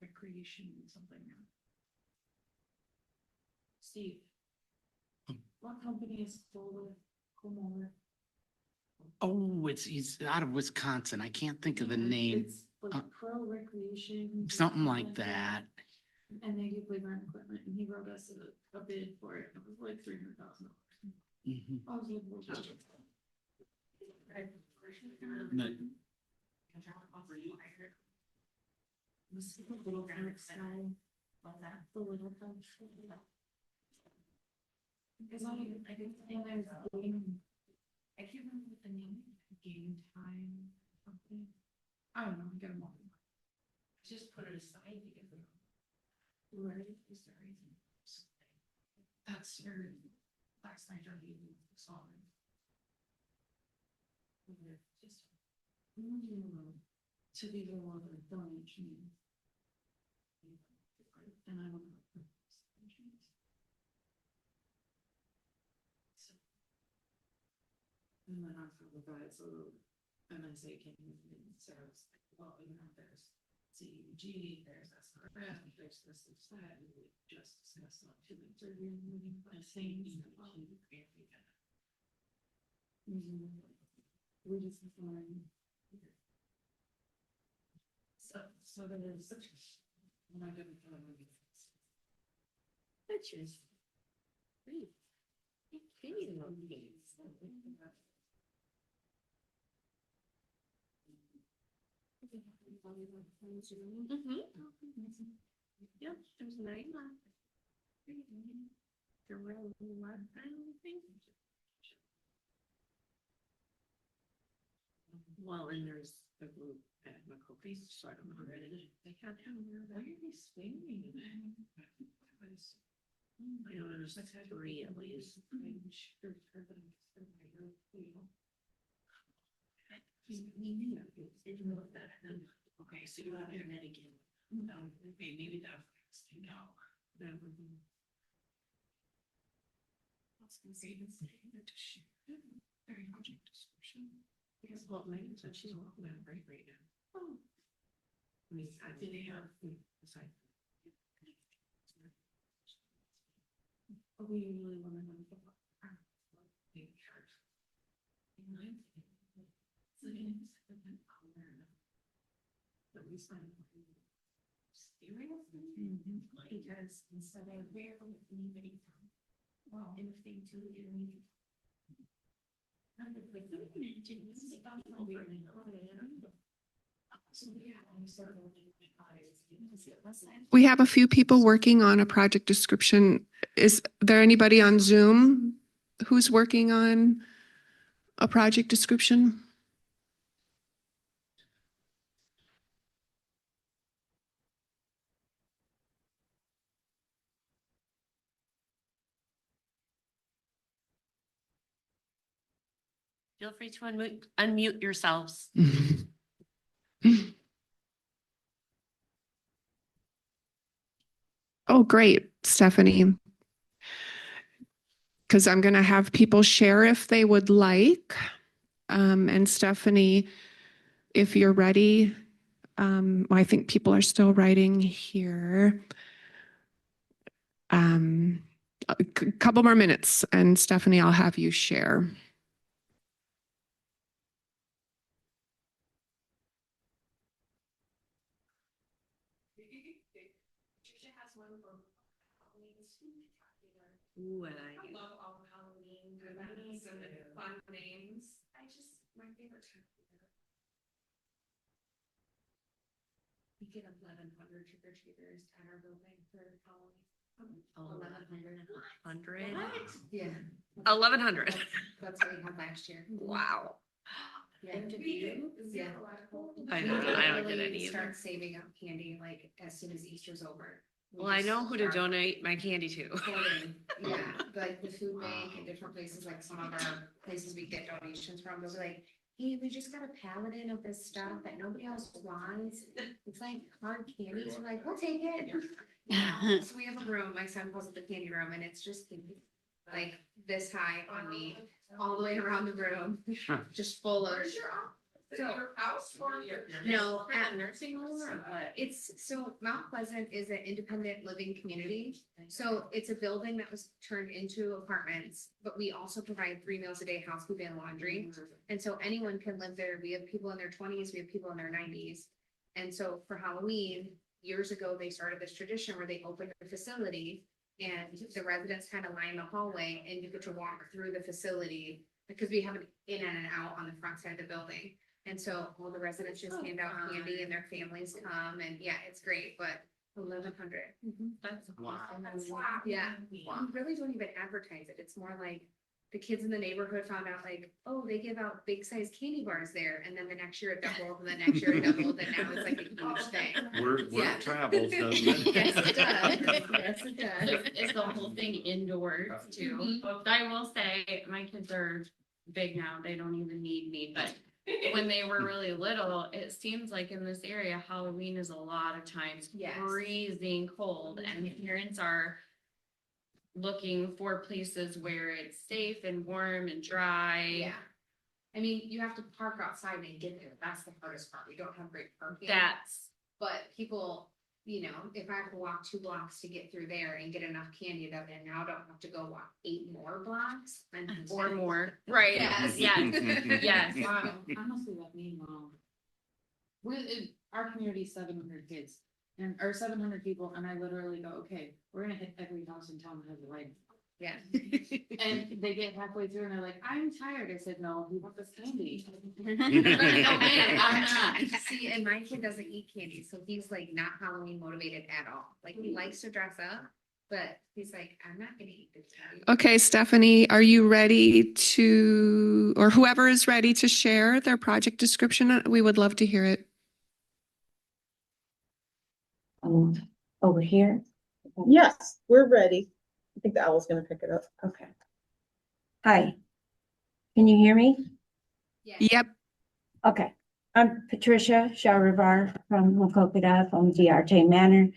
Speaker 4: recreation something. Steve. What company is cool mower?
Speaker 9: Oh, he's out of Wisconsin. I can't think of the name.
Speaker 4: It's like pro recreation.
Speaker 9: Something like that.
Speaker 4: And they do playground equipment, and he wrote us a bid for it. It was like $300,000.
Speaker 9: Mhm.
Speaker 4: I was like, well, just. Was it the little kind of style? Was that the little kind of style? Because I didn't think I was doing. I can't remember what the name, game time, something. I don't know, I get them all. Just put it aside because of. Right, is there reason? That's your, last night I gave you the song. Just. To be the one that don't change. And I don't know. And then on top of that, so MSA came in and said, well, you know, there's CEG, there's SRF, there's this, that, and we just discussed that 2 weeks earlier, meeting by saying. We just defined. So there is. I'm not gonna tell them.
Speaker 11: Pictures. Great. Yep, there's 9 left. There were a lot of time, I think. Well, and there's a group at McCopies, so I don't know where they had him. Where are they swinging? I know there's 3 at least. We knew that. Okay, so you have it again. Maybe that. No.
Speaker 1: Because what my said she's working on it right now. Oh. I mean, I didn't have. Aside. But we really want to know about our big church. So but we started because instead of where anybody from, well, and if they do it,
Speaker 3: We have a few people working on a project description. Is there anybody on Zoom who's working on a project description?
Speaker 11: Feel free to unmute yourselves.
Speaker 3: Oh, great, Stephanie. Because I'm going to have people share if they would like. And Stephanie, if you're ready, I think people are still writing here. A couple more minutes, and Stephanie, I'll have you share.
Speaker 10: Ooh,
Speaker 1: I love all the Halloween goodies and fun names. My favorite time of year. We get 1,100 trick-or-treaters at our building for Halloween.
Speaker 11: 1,100.
Speaker 4: Yeah.
Speaker 11: 1,100.
Speaker 4: That's what we had last year.
Speaker 11: Wow.
Speaker 4: Yeah. Yeah.
Speaker 11: I don't get any either.
Speaker 4: Start saving up candy like as soon as Easter's over.
Speaker 11: Well, I know who to donate my candy to.
Speaker 4: Yeah, like the food bank and different places, like some of our places we get donations from, they'll be like, hey, we just got a pallet in of this stuff that nobody else wants. It's like hard candy. We're like, we'll take it. Yeah. So we have a room, my son calls it the candy room, and it's just like this high on me, all the way around the room, just full of.
Speaker 1: Your house or your?
Speaker 4: No, at nursing home. It's so Mount Pleasant is an independent living community. So it's a building that was turned into apartments, but we also provide 3 meals a day, housekeeping and laundry. And so anyone can live there. We have people in their 20s, we have people in their 90s. And so for Halloween, years ago, they started this tradition where they opened a facility and the residents kind of line the hallway and you get to walk through the facility because we have an in and out on the front side of the building. And so all the residents just hand out candy and their families come and yeah, it's great, but 1,100.
Speaker 11: That's
Speaker 9: Wow.
Speaker 4: Yeah, we really don't even advertise it. It's more like the kids in the neighborhood found out like, oh, they give out big size candy bars there. And then the next year it doubled and the next year it doubled. And now it's like a huge thing.
Speaker 9: Word
Speaker 4: Yeah.
Speaker 9: travels, doesn't it?
Speaker 4: Yes, it does. Yes, it does.
Speaker 10: It's the whole thing indoors too. But I will say, my kids are big now. They don't even need me, but when they were really little, it seems like in this area, Halloween is a lot of times freezing cold and parents are looking for places where it's safe and warm and dry.
Speaker 4: Yeah. I mean, you have to park outside and get there. That's the hardest part. We don't have great parking. But people, you know, if I have to walk 2 blocks to get through there and get enough candy that I now don't have to go walk 8 more blocks
Speaker 10: or more. Right.
Speaker 4: Yes.
Speaker 10: Yes.
Speaker 17: Wow. Honestly, that mean our community is 700 kids and or 700 people, and I literally go, okay, we're gonna hit every house in town that has a light.
Speaker 4: Yeah.
Speaker 17: And they get halfway through and they're like, I'm tired. I said, no, we want this candy.
Speaker 4: I'm not. See, and my kid doesn't eat candy, so he's like not Halloween motivated at all. Like he likes to dress up, but he's like, I'm not gonna eat this candy.
Speaker 3: Okay, Stephanie, are you ready to, or whoever is ready to share their project description? We would love to hear it.
Speaker 18: Over here?
Speaker 16: Yes, we're ready. I think the owl's gonna pick it up.
Speaker 18: Okay. Hi. Can you hear me?
Speaker 3: Yep.
Speaker 18: Okay. I'm Patricia Shawrivar from Mokokada from DRJ Manor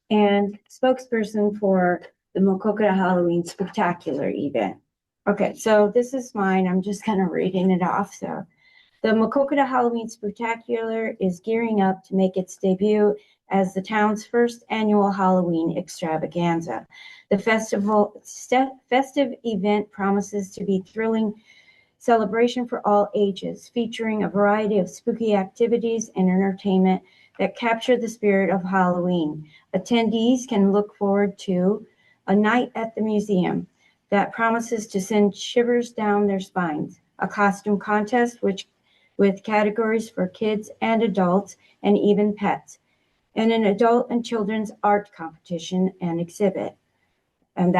Speaker 18: and spokesperson for the Mokokada Halloween Spectacular event. Okay, so this is mine. I'm just kind of reading it off. So the Macokota Halloween Spectacular is gearing up to make its debut as the town's first annual Halloween extravaganza. The festive event promises to be thrilling celebration for all ages, featuring a variety of spooky activities and entertainment that capture the spirit of Halloween. Attendees can look forward to a night at the museum that promises to send shivers down their spines, a costume contest with categories for kids and adults and even pets, and an adult and children's art competition and exhibit. And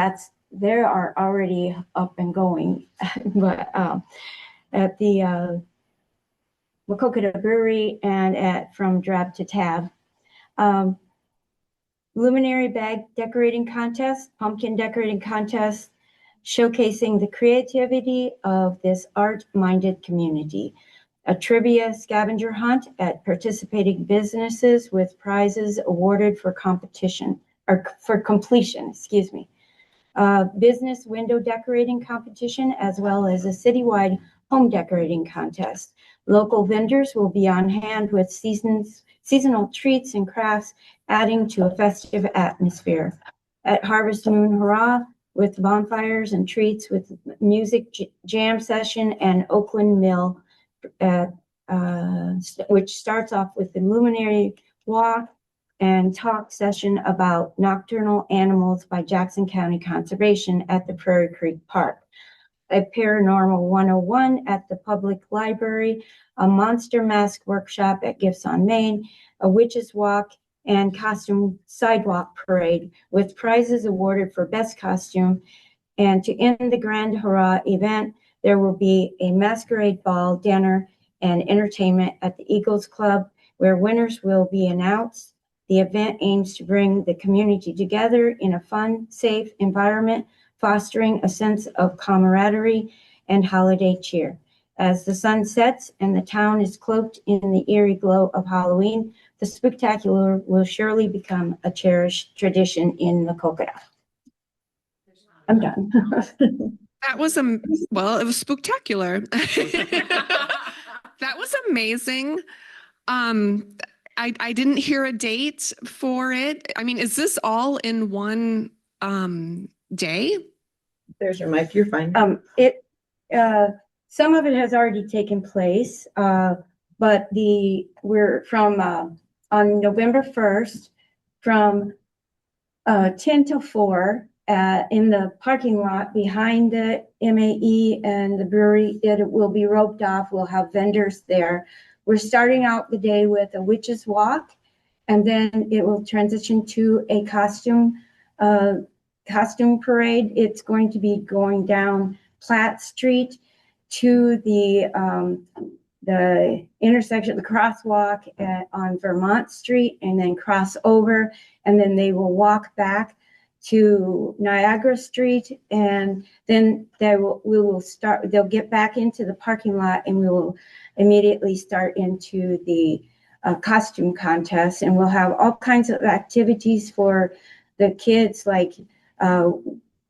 Speaker 18: they are already up and going. But at the Macokota Brewery and from Drab to Tab. Luminary bag decorating contest, pumpkin decorating contest, showcasing the creativity of this art-minded community. A trivia scavenger hunt at participating businesses with prizes awarded for completion, excuse me. Business window decorating competition, as well as a citywide home decorating contest. Local vendors will be on hand with seasonal treats and crafts, adding to a festive atmosphere. At Harvest Moon Hurrah, with bonfires and treats with music jam session and Oakland Mill, which starts off with the luminary walk and talk session about nocturnal animals by Jackson County Conservation at the Prairie Creek Park. A Paranormal 101 at the Public Library, a Monster Mask Workshop at Gifts on Main, a Witches Walk and Costume Sidewalk Parade with prizes awarded for best costume. And to end the Grand Hurrah event, there will be a masquerade ball, dinner, and entertainment at the Eagles Club, where winners will be announced. The event aims to bring the community together in a fun, safe environment, fostering a sense of camaraderie and holiday cheer. As the sun sets and the town is cloaked in the eerie glow of Halloween, the spectacular will surely become a cherished tradition in Macokota. I'm done.
Speaker 3: That was well, it was spectacular. That was amazing. I didn't hear a date for it. I mean, is this all in one day?
Speaker 13: There's your mic. You're fine.
Speaker 18: Some of it has already taken place, but we're from on November 1st from 10 to 4 in the parking lot behind the MAE and the brewery. It will be roped off. We'll have vendors there. We're starting out the day with a witch's walk, and then it will transition to a costume parade. It's going to be going down Platt Street to the intersection, the crosswalk on Vermont Street, and then cross over, and then they will walk back to Niagara Street, and then they'll get back into the parking lot, and we will immediately start into the costume contest, and we'll have all kinds of activities for the kids, like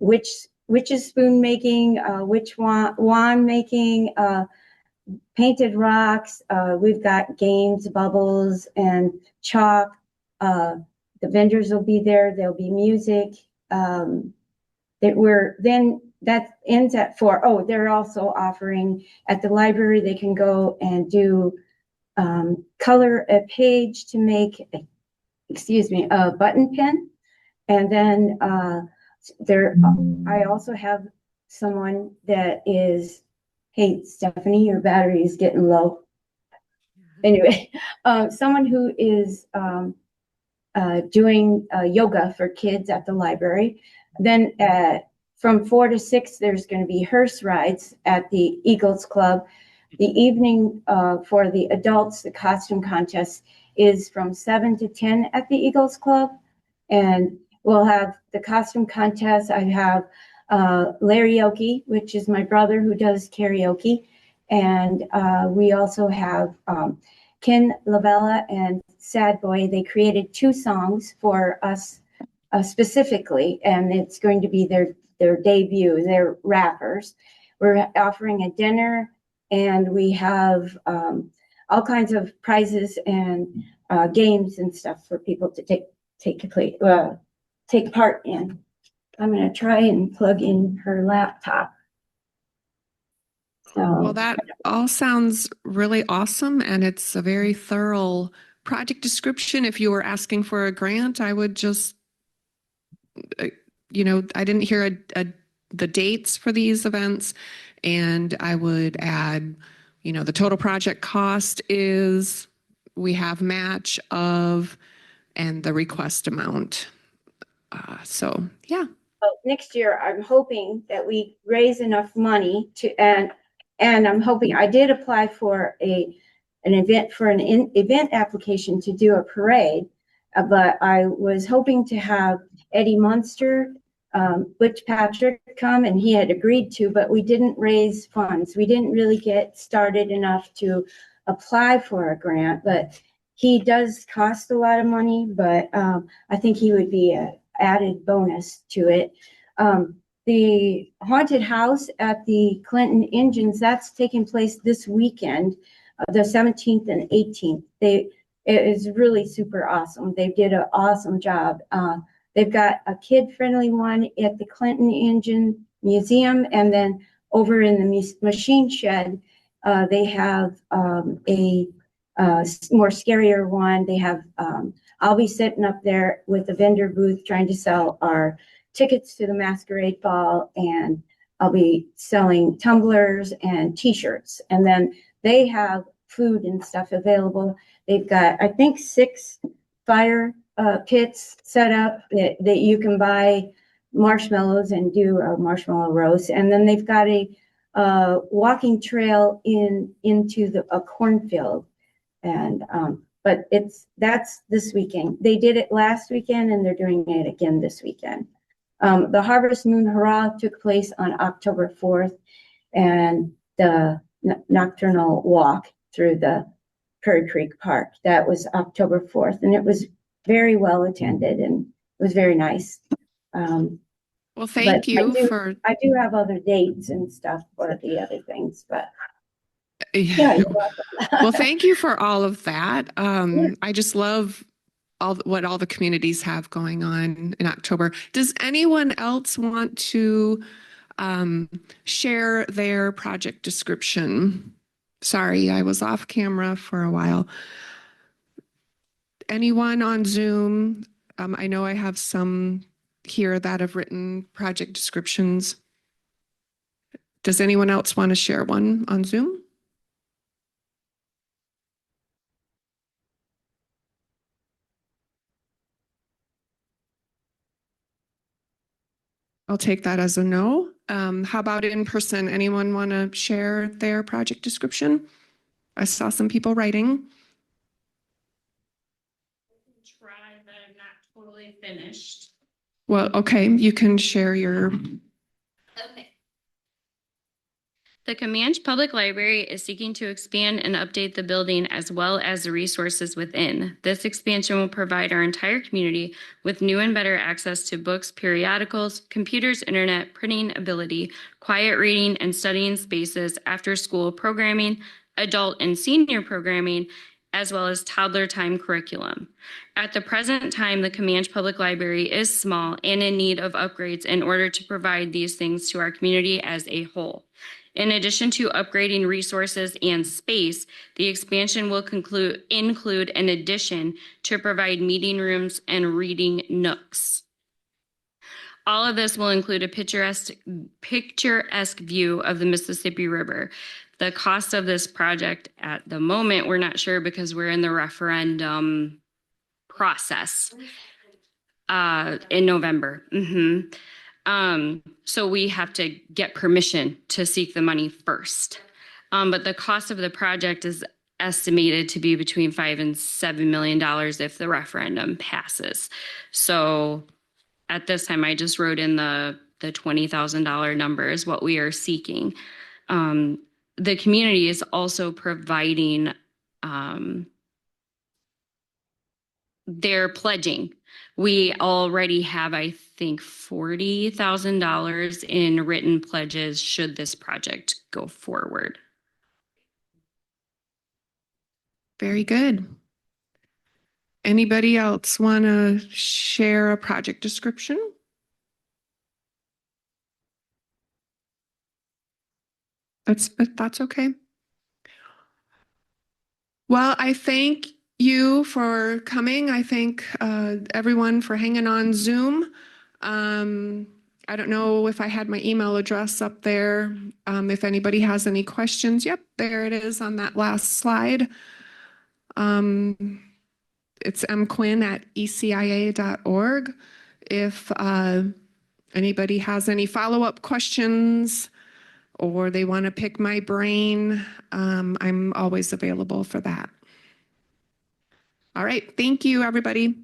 Speaker 18: witches spoon making, witch wand making, painted rocks. We've got games, bubbles, and chalk. The vendors will be there. There'll be music. That ends at 4. Oh, they're also offering at the library. They can go and do color a page to make, a button pin, and then I also have someone that is. Hey, Stephanie, your battery is getting low. Anyway, someone who is doing yoga for kids at the library. Then from 4 to 6, there's going to be hearse rides at the Eagles Club. The evening for the adults, the costume contest is from 7 to 10 at the Eagles Club. And we'll have the costume contest. I have karaoke, which is my brother who does karaoke. And we also have Ken Lavella and Sad Boy. They created 2 songs for us specifically, and it's going to be their their debut, their rappers. We're offering a dinner, and we have all kinds of prizes and games and stuff for people to take part in. I'm going to try and plug in her laptop.
Speaker 3: Well, that all sounds really awesome, and it's a very thorough project description. If you were asking for a grant, I would just, I didn't hear the dates for these events, and I would add, the total project cost is, we have match of, and the request amount. So, yeah.
Speaker 18: Next year, I'm hoping that we raise enough money and I'm hoping, I did apply for an event application to do a parade, but I was hoping to have Eddie Munster, Butch Patrick come, and he had agreed to, but we didn't raise funds. We didn't really get started enough to apply for a grant, but he does cost a lot of money, but I think he would be an added bonus to it. The haunted house at the Clinton Engines, that's taking place this weekend, the 17th and 18th. It is really super awesome. They did an awesome job. They've got a kid-friendly one at the Clinton Engine Museum, and then over in the machine shed, they have a more scarier one. They have, I'll be sitting up there with a vendor booth trying to sell our tickets to the masquerade ball, and I'll be selling tumblers and t-shirts. And then they have food and stuff available. They've got, I think, 6 fire pits set up that you can buy marshmallows and do a marshmallow roast. And then they've got a walking trail into a cornfield. And but that's this weekend. They did it last weekend, and they're doing it again this weekend. The Harvest Moon Hurrah took place on October 4th, and the nocturnal walk through the Prairie Creek Park, that was October 4th, and it was very well attended, and it was very nice.
Speaker 3: Well, thank you for.
Speaker 18: I do have other dates and stuff for the other things, but
Speaker 3: Yeah.
Speaker 18: you're welcome.
Speaker 3: Well, thank you for all of that. I just love what all the communities have going on in October. Does anyone else want to share their project description? Sorry, I was off camera for a while. Anyone on Zoom? I know I have some here that have written project descriptions. Does anyone else want to share one on Zoom? I'll take that as a no. How about in person? Anyone want to share their project description? I saw some people writing.
Speaker 10: Try, but I'm not totally finished.
Speaker 3: Well, okay, you can share your.
Speaker 10: Okay. The Comanche Public Library is seeking to expand and update the building as well as the resources within. This expansion will provide our entire community with new and better access to books, periodicals, computers, internet, printing ability, quiet reading and studying spaces, after-school programming, adult and senior programming, as well as toddler time curriculum. At the present time, the Comanche Public Library is small and in need of upgrades in order to provide these things to our community as a whole. In addition to upgrading resources and space, the expansion will include an addition to provide meeting rooms and reading nooks. All of this will include a picturesque view of the Mississippi River. The cost of this project at the moment, we're not sure because we're in the referendum process in November. So we have to get permission to seek the money first. But the cost of the project is estimated to be between $5 and $7 million if the referendum passes. So at this time, I just wrote in the $20,000 number is what we are seeking. The community is also providing they're pledging. We already have, I think, $40,000 in written pledges should this project go forward.
Speaker 3: Very good. Anybody else want to share a project description? That's okay. Well, I thank you for coming. I thank everyone for hanging on Zoom. I don't know if I had my email address up there. If anybody has any questions, yep, there it is on that last slide. It's mquinn@ecia.org. If anybody has any follow-up questions or they want to pick my brain, I'm always available for that. All right. Thank you, everybody.